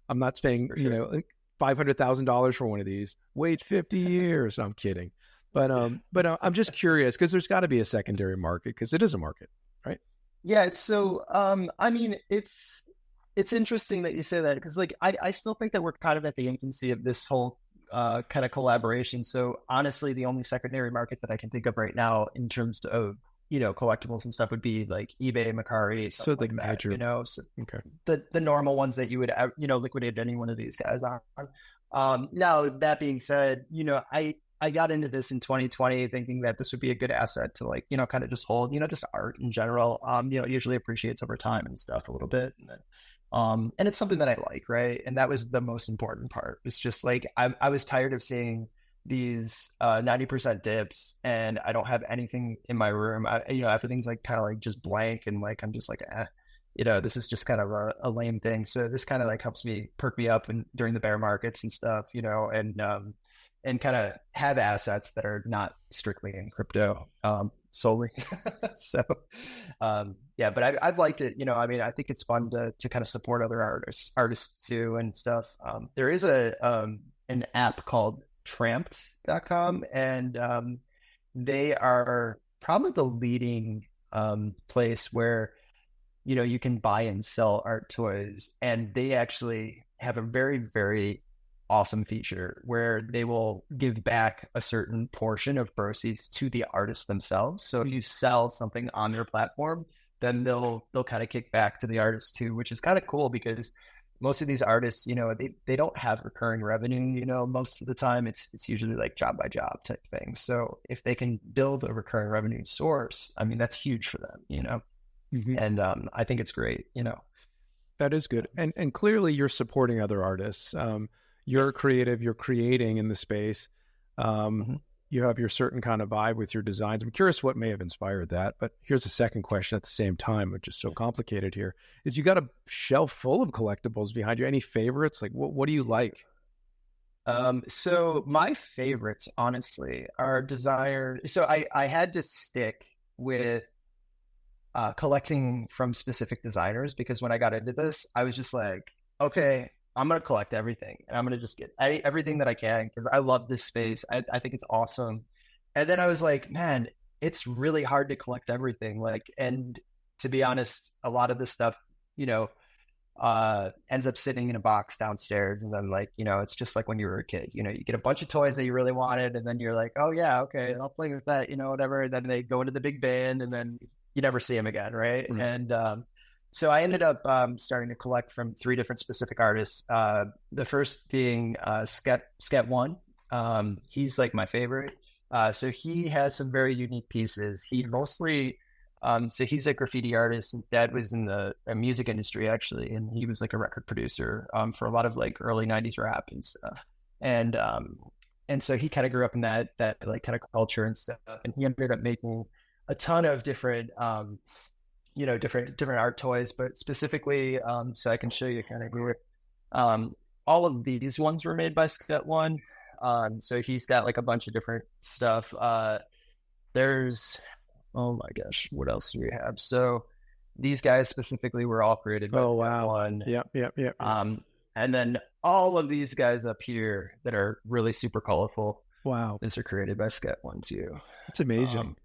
I'm not paying, for you sure. know, $500,000 for one of these. Wait 50 years. I'm kidding. But I'm just curious because there's got to be a secondary market because it is a market, right? Yeah, so I mean, it's interesting that you say that because like I still think that we're kind of at the infancy of this whole kind of collaboration. So honestly, the only secondary market that I can think of right now in terms of, you know, collectibles and stuff would be like eBay, Mercari, So something the like that, you major, know. So okay. the normal ones that you would you know, liquidate any one of these guys on. Now that being said, you know, I got into this in 2020 thinking that this would be a good asset to like, you know, kind of just hold, you know, just art in general. You know, it usually appreciates over time and stuff a little bit. And then, and it's something that I like, right? And that was the most important part. It's just like I was tired of seeing these 90% dips and I don't have anything in my room. You know, everything's like kind of like just blank and like I'm just like, you know, this is just kind of a lame thing. So this kind of like helps me perk me up and during the bear markets and stuff, you know, and kind of have assets that are not strictly in crypto solely. So yeah, but I've liked it. You know, I mean, I think it's fun to kind of support other artists too and stuff. There is an app called Tramped.com, and they are probably the leading place where, you know, you can buy and sell art toys, and they actually have a very, very awesome feature where they will give back a certain portion of proceeds to the artists themselves. So if you sell something on their platform, then they'll kind of kick back to the artists too, which is kind of cool because most of these artists, you know, they don't have recurring revenue, you know, most of the time it's usually like job by job type thing. So if they can build a recurring revenue source, I mean, that's huge for them, you know. Mm-hmm. And I think it's great, you know. That is good. And clearly you're supporting other artists. You're creative, you're creating in the space. Mm-hmm. You have your certain kind of vibe with your designs. I'm curious what may have inspired that. But here's a second question at the same time, which is so complicated here, is you got a shelf full of collectibles behind you. Any favorites? Like what do you like? So my favorites, honestly, are designed. So I had to stick with collecting from specific designers because when I got into this, I was just like, okay, I'm going to collect everything and I'm going to just get everything that I can because I love this space. I think it's awesome. And then I was like, man, it's really hard to collect everything. Like, and to be honest, a lot of this stuff, you know, ends up sitting in a box downstairs. And then like, you know, it's just like when you were a kid, you know, you get a bunch of toys that you really wanted. And then you're like, oh yeah, okay, I'll play with that, you know, whatever. And then they go into the big bin and then you never see them again. Right. Right. And, so I ended up starting to collect from 3 different specific artists. The first being Sket1. He's like my favorite. So he has some very unique pieces. He mostly, so he's a graffiti artist. His dad was in the music industry actually, and he was like a record producer for a lot of like early '90s rap and stuff. And so he kind of grew up in that like kind of culture and stuff. And he ended up making a ton of different you know, different art toys, but specifically, so I can show you kind of here. All of these ones were made by Sket1. So he's got like a bunch of different stuff. There's, oh my gosh, what else do we have? So these guys specifically were all created by Sket1. Yep. And then all of these guys up here that are really super colorful. Wow. These are created by Sket1 too. That's amazing.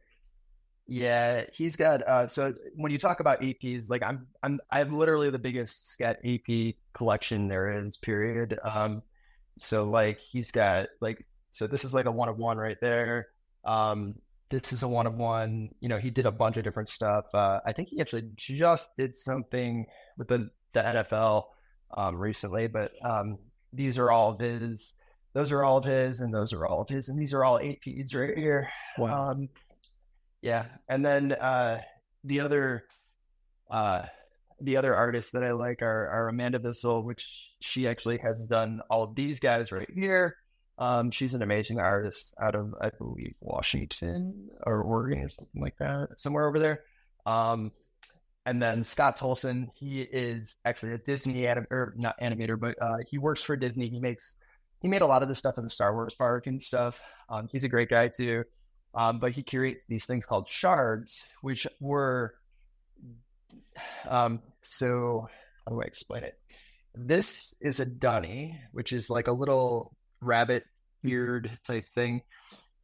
Yeah, he's got so when you talk about EPs, like I have literally the biggest Sket EP collection there is, period. So like he's got like, so this is like a 1 of 1 right there. This is a 1 of 1. You know, he did a bunch of different stuff. I think he actually just did something with the NFL recently, but these are all of his. Those are all of his, and those are all of his, and these are all APs right here. Wow. Yeah, and then the other artists that I like are Amanda Bissell, which she actually has done all of these guys right here. She's an amazing artist out of, I believe, Washington or Oregon or something like that, somewhere over there. And then Scott Tolson, he is actually a Disney or not animator, but he works for Disney. He made a lot of the stuff in the Star Wars park and stuff. He's a great guy too. But he curates these things called shards, which were so how do I explain it? This is a dunny, which is like a little rabbit beard type thing.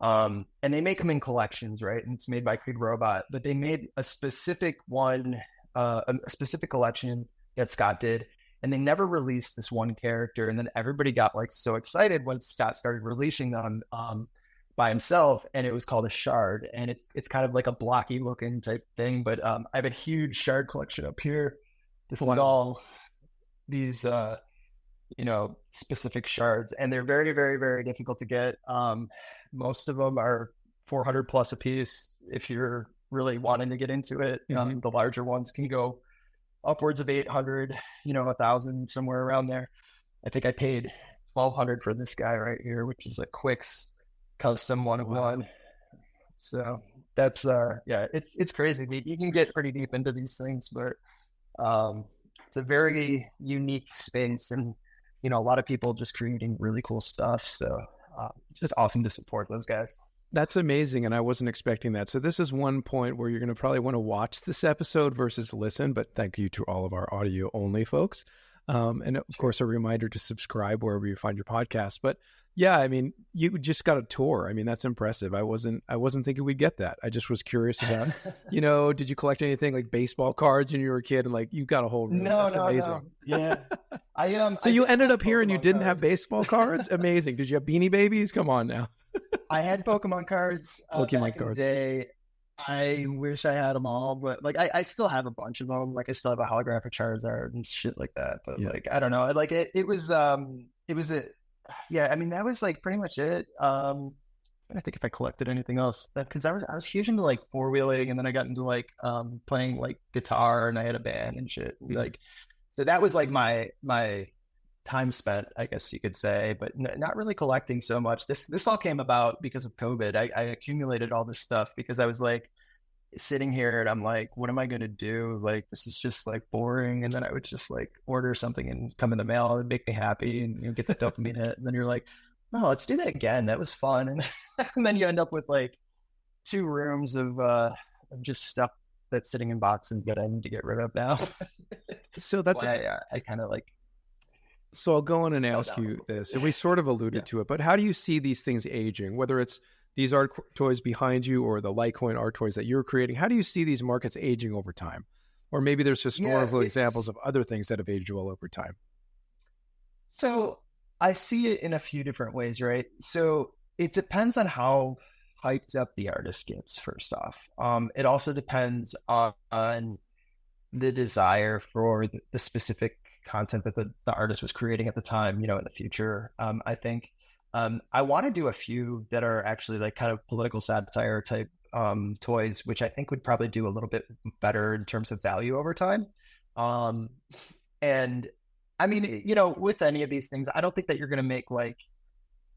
And they make them in collections, right? And it's made by Creed Robot, but they made a specific one, a specific collection that Scott did, and they never released this one character. And then everybody got like so excited when Scott started releasing them by himself, and it was called a shard. And it's kind of like a blocky looking type thing, but I have a huge shard collection up here. This is all these specific shards, and they're very, very, very difficult to get. Most of them are 400 plus a piece if you're really wanting to get into it. The larger ones can go upwards of 800, 1,000, somewhere around there. I think I paid 1,200 for this guy right here, which is a Quicks custom 1-of-1. So that's it's crazy. You can get pretty deep into these things, but it's a very unique space, and a lot of people just creating really cool stuff. So just awesome to support those guys. That's amazing. And I wasn't expecting that. So this is one point where you're going to probably want to watch this episode versus listen, but thank you to all of our audio only folks. And of course, a reminder to subscribe wherever you find your podcast. But yeah, I mean, you just got a tour. I mean, that's impressive. I wasn't thinking we'd get that. I just was curious about, did you collect anything like baseball cards when you were a kid? And like, you got a whole room. That's amazing. No. Yeah. So you ended up here and you didn't have baseball cards? Amazing. Did you have Beanie Babies? Come on now. I had Pokemon cards. Back in the day. I wish I had them all, but like I still have a bunch of them. Like I still have a holographic Charizard and shit like that. But like I don't know. Like it was yeah. I mean that was like pretty much it. I think if I collected anything else, because I was huge into like four wheeling, and then I got into like playing like guitar, and I had a band and shit. Like so that was like my time spent, I guess you could say, but not really collecting so much. This all came about because of COVID. I accumulated all this stuff because I was like sitting here and I'm like, what am I going to do? Like, this is just like boring. And then I would just like order something and come in the mail and make me happy and get the dopamine hit. And then you're like, no, let's do that again. That was fun. And then you end up with like 2 rooms of just stuff that's sitting in boxes that I need to get rid of now. So that's I kind of like. So I'll go on and ask you this, and we sort of alluded to it, but how do you see these things aging, whether it's these art toys behind you or the Litecoin art toys that you're creating? How do you see these markets aging over time? Or maybe there's historical examples of other things that have aged well over time. So I see it in a few different ways, right? So it depends on how hyped up the artist gets, first off. It also depends on the desire for the specific content that the artist was creating at the time, in the future. I think I want to do a few that are actually like kind of political satire type toys, which I think would probably do a little bit better in terms of value over time. And I mean, with any of these things, I don't think that you're going to make like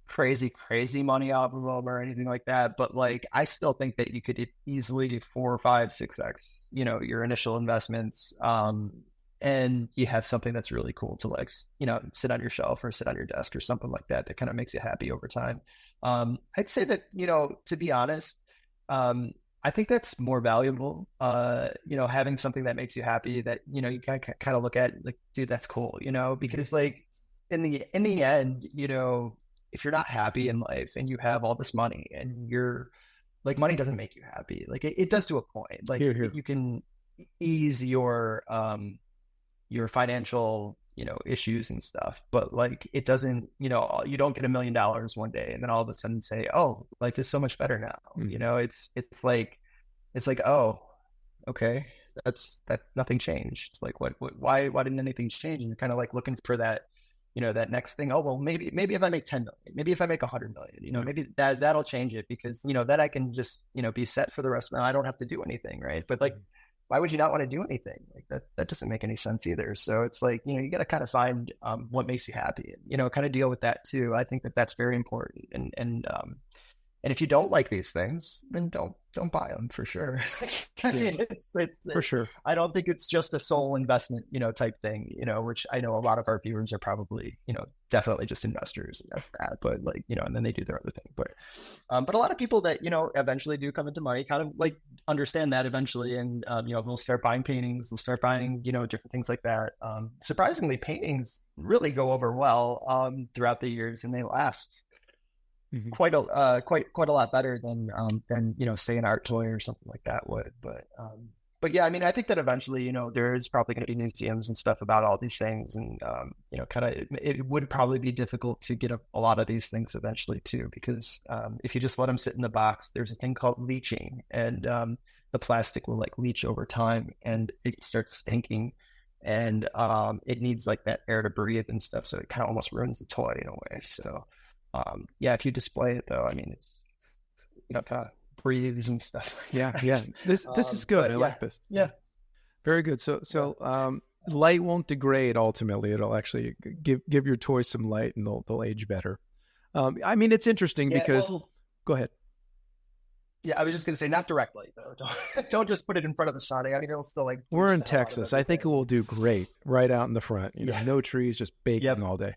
crazy money off of them or anything like that. But like, I still think that you could easily 4, 5, 6x, your initial investments. And you have something that's really cool to like, sit on your shelf or sit on your desk or something like that kind of makes you happy over time. I'd say that, to be honest, I think that's more valuable, having something that makes you happy that, you kind of look at like, dude, that's cool, because like in the end, if you're not happy in life and you have all this money and you're like, money doesn't make you happy. Like it does to a point, like you can ease your financial, issues and stuff, but like, it doesn't, you don't get $1 million one day and then all of a sudden say, oh, life is so much better now. It's like, oh, okay, that nothing changed. Like why didn't anything change? And you're kind of like looking for that, that next thing. Oh, well, maybe if I make 10 million, maybe if I make 100 million, maybe that'll change it because, then I can just, be set for the rest of my life. I don't have to do anything. Right. But like, why would you not want to do anything? Like that doesn't make any sense either. So it's like, you got to kind of find what makes you happy and, kind of deal with that too. I think that that's very important. And And if you don't like these things, then don't buy them for sure. I mean, it's for sure. I don't think it's just a sole investment, type thing, which I know a lot of our viewers are probably, definitely just investors, and that's that. But like, and then they do their other thing. But a lot of people that, eventually do come into money kind of like understand that eventually, and they'll start buying paintings, they'll start buying, different things like that. Surprisingly, paintings really go over well throughout the years, and they last quite a lot better than say an art toy or something like that would. But yeah, I mean, I think that eventually, there is probably going to be museums and stuff about all these things, and kind of it would probably be difficult to get a lot of these things eventually too, because if you just let them sit in the box, there's a thing called leaching, and the plastic will like leach over time, and it starts stinking, and it needs like that air to breathe and stuff, so it kind of almost ruins the toy in a way. So yeah, if you display it though, I mean, it's kind of breathes and stuff. Yeah. This is good. I like this. Yeah. Very good. So light won't degrade ultimately. It'll actually give your toys some light, and they'll age better. I mean, it's interesting because go ahead. Yeah, I was just going to say, not directly though. Don't just put it in front of the sun. I mean, it'll still like. We're in Texas. I think it will do great right out in the front. No trees, just baking all day.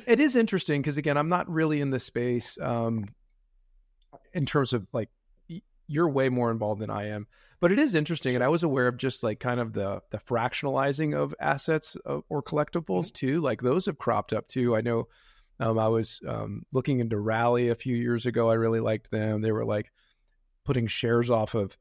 It is interesting because, again, I'm not really in the space in terms of like, you're way more involved than I am, but it is interesting. And I was aware of just like kind of the fractionalizing of assets or collectibles too. Like those have cropped up too. I know I was looking into Rally a few years ago. I really liked them. They were like putting shares off of,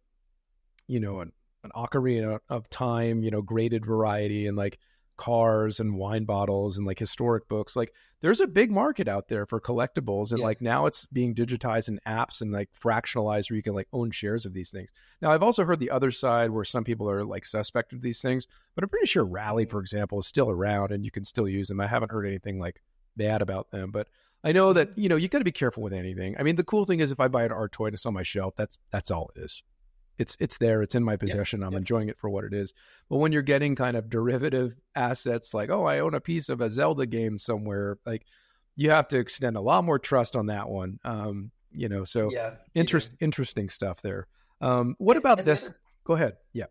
an ocarina of time, graded variety, and like cars and wine bottles and like historic books. Like there's a big market out there for collectibles, and like now it's being digitized in apps and like fractionalized where you can like own shares of these things. Now I've also heard the other side where some people are like suspect of these things, but I'm pretty sure Rally, for example, is still around and you can still use them. I haven't heard anything like bad about them, but I know that, you got to be careful with anything. I mean, the cool thing is if I buy an art toy and it's on my shelf, that's all it is. It's there. It's in my possession. I'm enjoying it for what it is. But when you're getting kind of derivative assets like, oh, I own a piece of a Zelda game somewhere, like you have to extend a lot more trust on that one. So interesting stuff there. What about this? Go ahead. Yeah.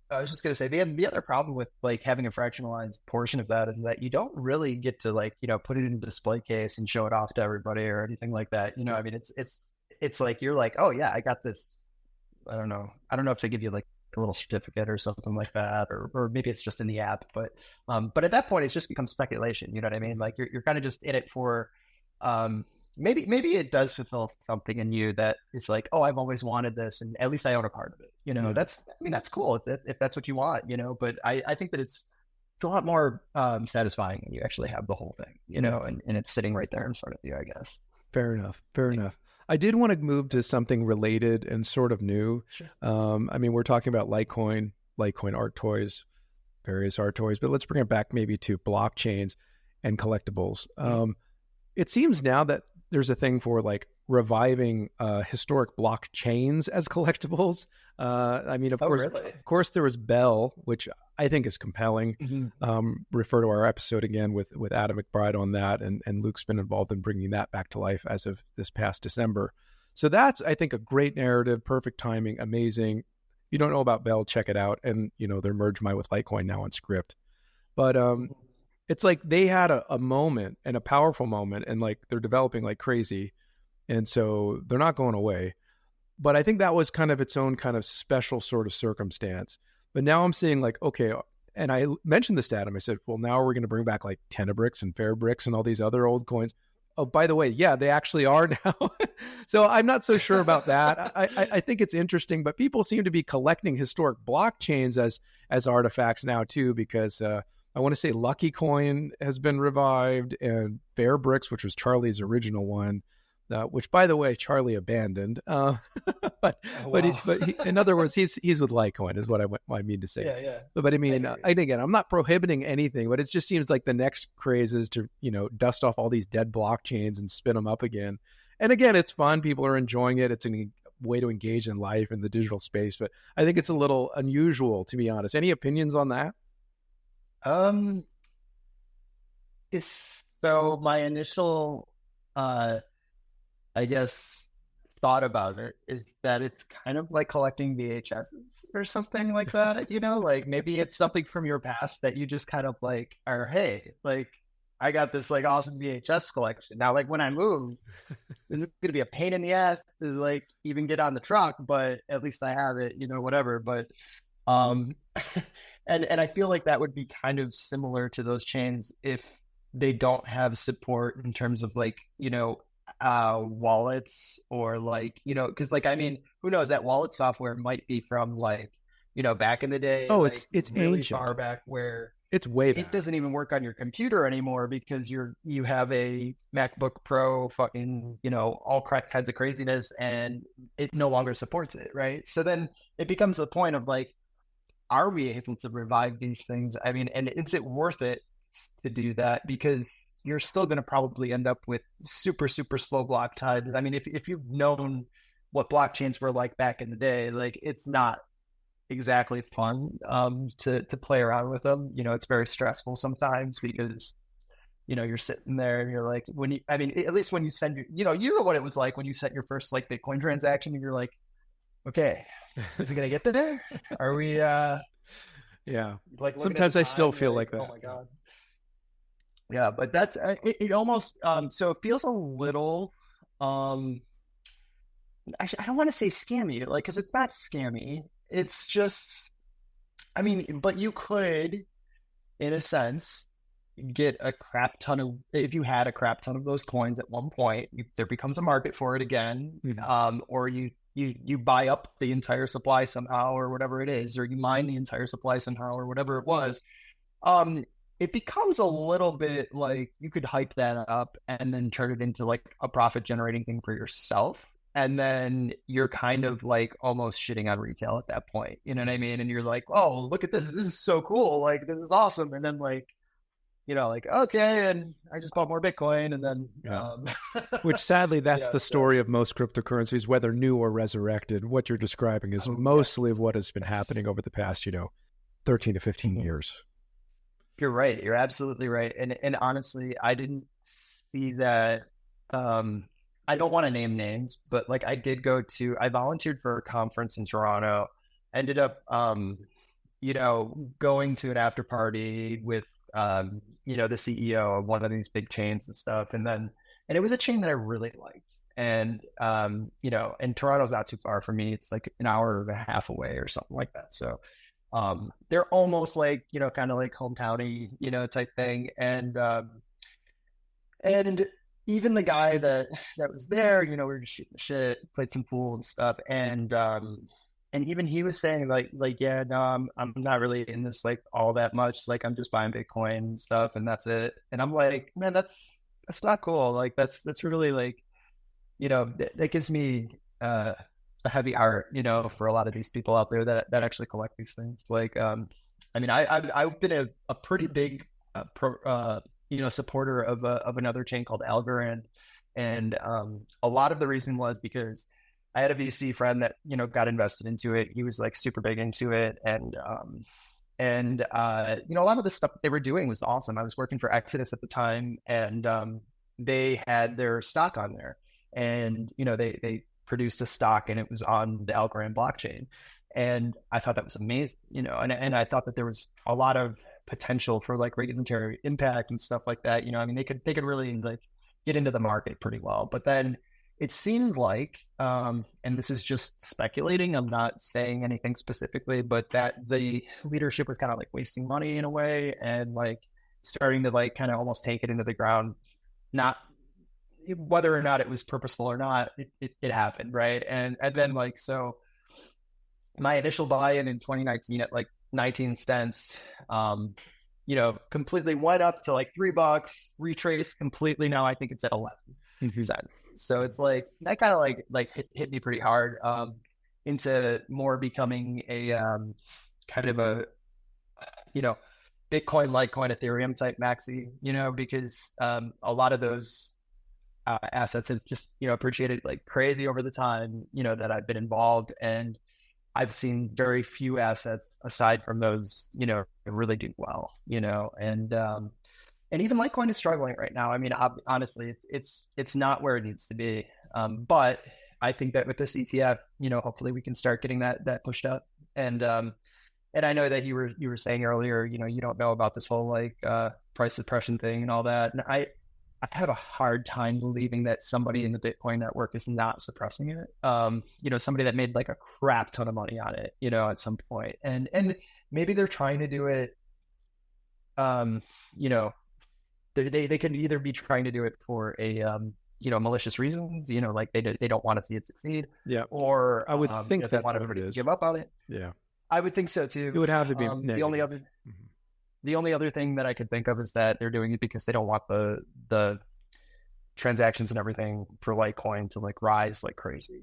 I was just going to say the other problem with like having a fractionalized portion of that is that you don't really get to like, put it in a display case and show it off to everybody or anything like that. I mean, it's like, you're like, oh yeah, I got this. I don't know if they give you like a little certificate or something like that, or maybe it's just in the app, but at that point it's just become speculation. You know what I mean? Like you're kind of just in it for, maybe it does fulfill something in you that is like, oh, I've always wanted this, and at least I own a part of it. That's cool if that's what you want, but I think that it's a lot more satisfying when you actually have the whole thing, and it's sitting right there in front of you, I guess. Fair enough. I did want to move to something related and sort of new. Sure. I mean, we're talking about Litecoin art toys, various art toys, but let's bring it back maybe to blockchains and collectibles. It seems now that there's a thing for like reviving historic blockchains as collectibles. I mean, of course, there was Bell, which I think is compelling. Refer to our episode again with Adam McBride on that, and Luke's been involved in bringing that back to life as of this past December. So that's, I think, a great narrative, perfect timing, amazing. If you don't know about Bell, check it out. And they're merged with Litecoin now on S-CRYPT. But it's like they had a moment, and a powerful moment, and like they're developing like crazy, and so they're not going away. But I think that was kind of its own kind of special sort of circumstance. But now I'm seeing like, okay, and I mentioned this to Adam. I said, well, now we're going to bring back like Tenebricks and Fairbricks and all these other old coins. Oh, by the way, yeah, they actually are now. So I'm not so sure about that. I think it's interesting, but people seem to be collecting historic blockchains as artifacts now too, because I want to say Lucky Coin has been revived, and Fairbricks, which was Charlie's original one, which, by the way, Charlie abandoned. But in other words, he's with Litecoin is what I mean to say. Yeah. But I mean, again, I'm not prohibiting anything, but it just seems like the next craze is to, dust off all these dead blockchains and spin them up again. And again, it's fun. People are enjoying it. It's a way to engage in life in the digital space. But I think it's a little unusual, to be honest. Any opinions on that? So my initial I guess, thought about it is that it's kind of like collecting VHSs or something like that, like maybe it's something from your past that you just kind of like are, hey, like I got this like awesome VHS collection. Now, like when I move, this is going to be a pain in the ass to like even get on the truck, but at least I have it, whatever. But, um, and I feel like that would be kind of similar to those chains if they don't have support in terms of like, wallets or like, because like, I mean, who knows, that wallet software might be from like, back in the day. Oh, like it's really ancient. far back where It's way back. it doesn't even work on your computer anymore because you have a MacBook Pro, fucking, all kinds of craziness, and it no longer supports it, right? So then it becomes the point of like, are we able to revive these things? I mean, and is it worth it to do that? Because you're still going to probably end up with super, super slow block times. I mean, if you've known what blockchains were like back in the day, like it's not exactly fun to play around with them. It's very stressful sometimes because you're sitting there and you're like, at least when you send your, you know what it was like when you sent your first like Bitcoin transaction and you're like, okay, is it gonna get there? Are we yeah, like sometimes I still feel like that. Oh my god. Yeah, but that's it almost so it feels a little actually I don't want to say scammy, like, because it's not scammy. It's just, I mean, but you could, in a sense, get a crap ton of, if you had a crap ton of those coins at one point, there becomes a market for it again, or you buy up the entire supply somehow, or whatever it is, or you mine the entire supply somehow, or whatever it was. It becomes a little bit like you could hype that up and then turn it into like a profit generating thing for yourself. And then you're kind of like almost shitting on retail at that point. You know what I mean? And you're like, oh, look at this. This is so cool. Like, this is awesome. And then like, like, okay. And I just bought more Bitcoin. And then, which sadly, that's the story of most cryptocurrencies, whether new or resurrected. What you're describing is mostly what has been happening over the past, 13 to 15 years. You're right. You're absolutely right. And honestly, I didn't see that. I don't want to name names, but like I volunteered for a conference in Toronto, ended up, going to an after party with, the CEO of one of these big chains and stuff. And it was a chain that I really liked. And, and Toronto's not too far from me. It's like an hour and a half away or something like that. So, they're almost like, kind of like hometowny, type thing. And even the guy that was there, we were just shooting the shit, played some pool and stuff. And even he was saying like, yeah, no, I'm not really in this like all that much. Like I'm just buying Bitcoin and stuff and that's it. And I'm like, man, that's not cool. Like that's really like, that gives me, a heavy heart, for a lot of these people out there that actually collect these things. Like, I mean, I've been a pretty big, supporter of another chain called Algorand. And a lot of the reason was because I had a VC friend that, got invested into it. He was like super big into it. And a lot of the stuff that they were doing was awesome. I was working for Exodus at the time, and they had their stock on there. And, they produced a stock and it was on the Algorand blockchain. And I thought that was amazing, and I thought that there was a lot of potential for like regulatory impact and stuff like that. I mean, they could really like get into the market pretty well. But then it seemed like, and this is just speculating, I'm not saying anything specifically, but that the leadership was kind of like wasting money in a way and like starting to like kind of almost take it into the ground, not whether or not it was purposeful or not, it happened. Right. And then like, so my initial buy-in in 2019 at like 19 cents, completely went up to like $3, retraced completely. Now I think it's at 11 cents. So it's like, that kind of like hit me pretty hard, into more becoming a, kind of a, Bitcoin, Litecoin, Ethereum type maxi, because, a lot of those, assets have just, appreciated like crazy over the time, that I've been involved. And I've seen very few assets aside from those, really do well, and even Litecoin is struggling right now. I mean, honestly, it's not where it needs to be. But I think that with this ETF, hopefully we can start getting that pushed up. And I know that you were saying earlier, you don't know about this whole like price suppression thing and all that. And I have a hard time believing that somebody in the Bitcoin network is not suppressing it. Somebody that made like a crap ton of money on it, at some point. And maybe they're trying to do it, they could either be trying to do it for a, malicious reasons, like they don't want to see it succeed. Yeah. Or I would think they that's want what everybody it is. to give up on it. Yeah. I would think so too. It would have to be the only other thing that I could think of is that they're doing it because they don't want the transactions and everything for Litecoin to like rise like crazy,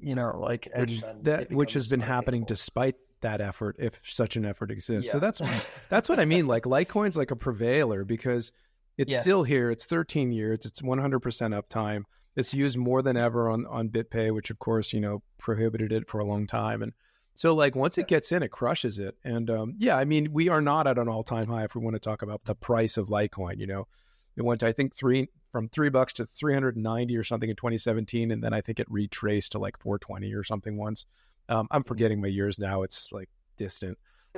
which has been happening despite that effort, if such an effort exists. Yeah. So that's what I mean. Like Litecoin's like a prevaler because it's still here. It's 13 years. It's 100% uptime. It's used more than ever on BitPay, which of course, prohibited it for a long time. And so like once it gets in, it crushes it. And I mean, we are not at an all-time high if we want to talk about the price of Litecoin. It went to, I think, from $3 to 390 or something in 2017. And then I think it retraced to like 420 or something once. I'm forgetting my years now. It's like distant.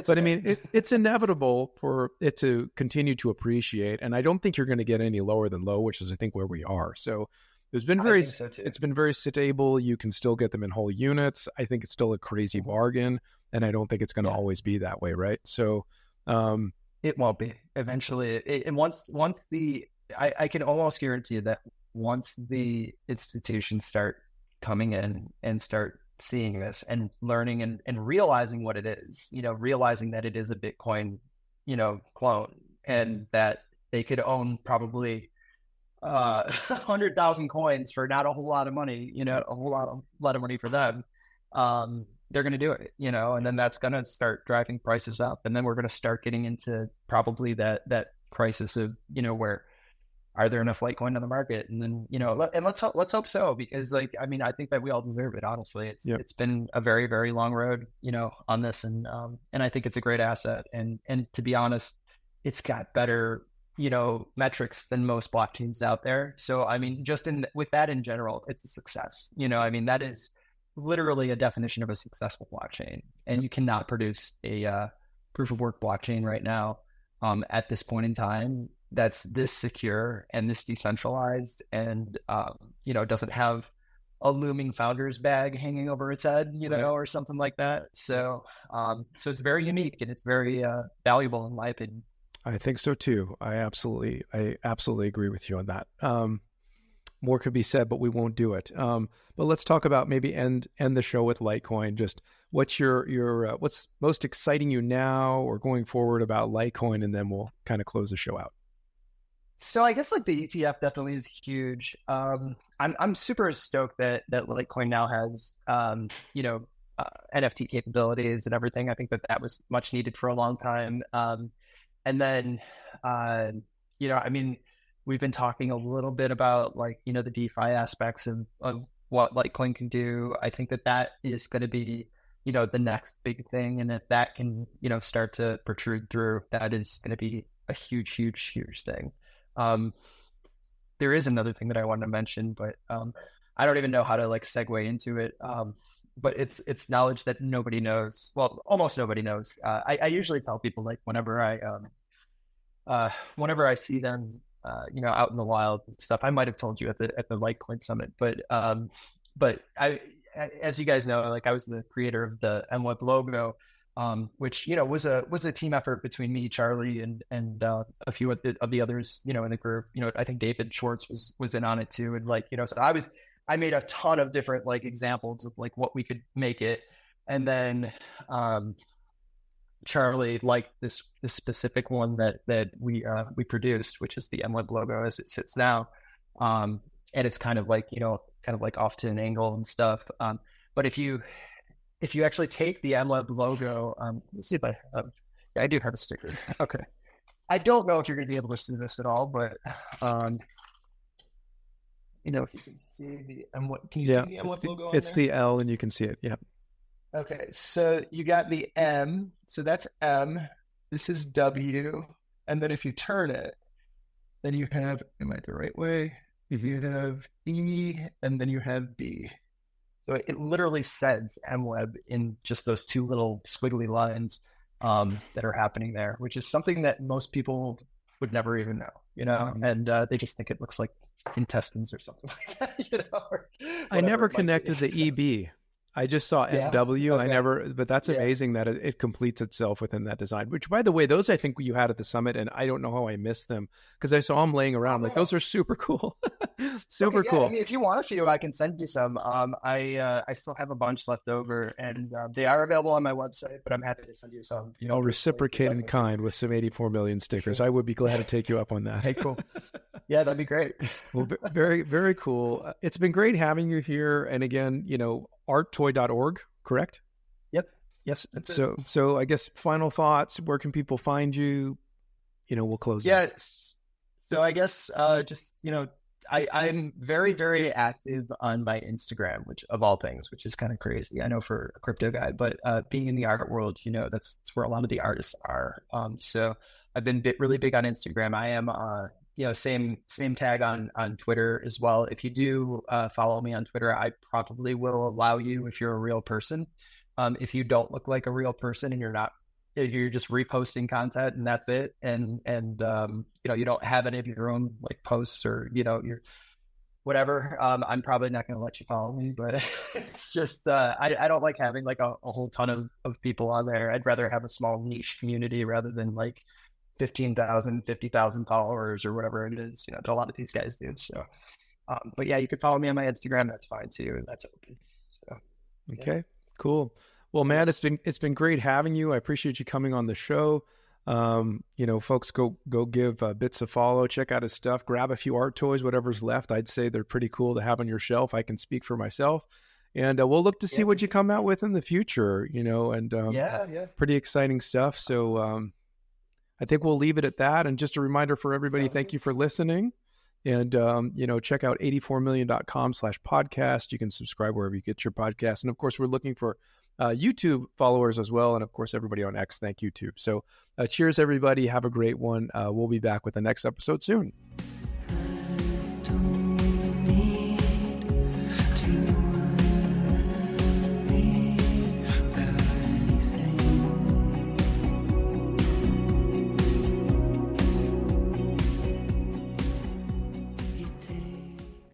I mean, it's inevitable for it to continue to appreciate. And I don't think you're going to get any lower than low, which is, I think, where we are. So it's been very stable. You can still get them in whole units. I think it's still a crazy bargain. And I don't think it's going to always be that way, right? So it won't be eventually. And I can almost guarantee that once the institutions start coming in and start seeing this and learning and realizing what it is, realizing that it is a Bitcoin, clone, and that they could own probably 100,000 coins for not a whole lot of money, a whole lot of money for them. They're going to do it, and then that's going to start driving prices up. And then we're going to start getting into probably that crisis of, where are there enough Litecoin on the market? And then, and let's hope so, because I think that we all deserve it. Honestly, it's been a very, very long road, on this. And I think it's a great asset. And to be honest, it's got better, metrics than most blockchains out there. So, just with that in general, it's a success. That is literally a definition of a successful blockchain. And you cannot produce a proof of work blockchain right now at this point in time that's this secure and this decentralized and, doesn't have a looming founder's bag hanging over its head, or something like that. So, so it's very unique and it's very valuable in my opinion. I think so too. I absolutely agree with you on that. More could be said, but we won't do it. But let's talk about maybe end the show with Litecoin. Just what's your what's most exciting you now or going forward about Litecoin, and then we'll kind of close the show out. So I guess like the ETF definitely is huge. I'm super stoked that Litecoin now has NFT capabilities and everything. I think that was much needed for a long time. And then we've been talking a little bit about the DeFi aspects of what Litecoin can do. I think that is going to be the next big thing, and if that can start to protrude through, that is going to be a huge thing. There is another thing that I wanted to mention, but I don't even know how to segue into it. But it's knowledge that nobody knows. Well, almost nobody knows. I usually tell people whenever I see them, out in the wild and stuff. I might have told you at the Litecoin Summit, but I, as you guys know, I was the creator of the MWEB logo. Which was a team effort between me, Charlie, and a few of the others, in the group. I think David Schwartz was in on it too, and so I made a ton of different examples of what we could make it, and then Charlie liked this specific one that we produced, which is the MWEB logo as it sits now, and it's kind of off to an angle and stuff. But if you actually take the MWEB logo, let's see if I do have a sticker. Okay. I don't know if you're going to be able to see this at all, but, if you can see the MWEB, can you see the MWEB logo on it's there? the L and you can see it. Yeah. Okay. So you got the M. So that's M. This is W. And then if you turn it, then you have, am I the right way? you have E, and then you have B. So it literally says MWEB in just those two little squiggly lines that are happening there, which is something that most people would never even know, and they just think it looks like intestines or something like that, I never connected the EB. I just saw MW. Okay. But that's amazing that it completes itself within that design, which, by the way, those I think you had at the summit, and I don't know how I missed them because I saw them laying around. Like, those are super cool. Super cool. I mean, if you want a few, I can send you some. I still have a bunch left over, and they are available on my website, but I'm happy to send you some. I'll reciprocate in kind with some 84 million stickers. Sure. I would be glad to take you up on that. Hey, cool. Yeah, that'd be great. Well, very, very cool. It's been great having you here. And again, arttoy.org, correct? Yep. Yes. So I guess final thoughts, where can people find you? We'll close. Yeah. So I guess, I'm very, very active on my Instagram, which of all things, which is kind of crazy. I know for a crypto guy, but being in the art world, that's where a lot of the artists are. So I've been really big on Instagram. I am, same tag on Twitter as well. If you do follow me on Twitter, I probably will allow you if you're a real person. If you don't look like a real person and you're just reposting content and that's it, and you don't have any of your own like posts or your whatever, I'm probably not going to let you follow me. But it's just I don't like having like a whole ton of people on there. I'd rather have a small niche community rather than like 15,000, 50,000 followers or whatever it is, that a lot of these guys do. So, but yeah, you could follow me on my Instagram. That's fine too. And that's open. So, okay, cool. Well, Matt, it's been great having you. I appreciate you coming on the show. Folks, go give Bits a follow, check out his stuff, grab a few art toys, whatever's left. I'd say they're pretty cool to have on your shelf. I can speak for myself. And we'll look to see what you come out with in the future, and pretty exciting stuff. So, I think we'll leave it at that. And just a reminder for everybody, thank you for listening. And, check out 84million.com/podcast. You can subscribe wherever you get your podcast. And of course, we're looking for YouTube followers as well. And of course, everybody on X, thank you too. So cheers, everybody. Have a great one. We'll be back with the next episode soon.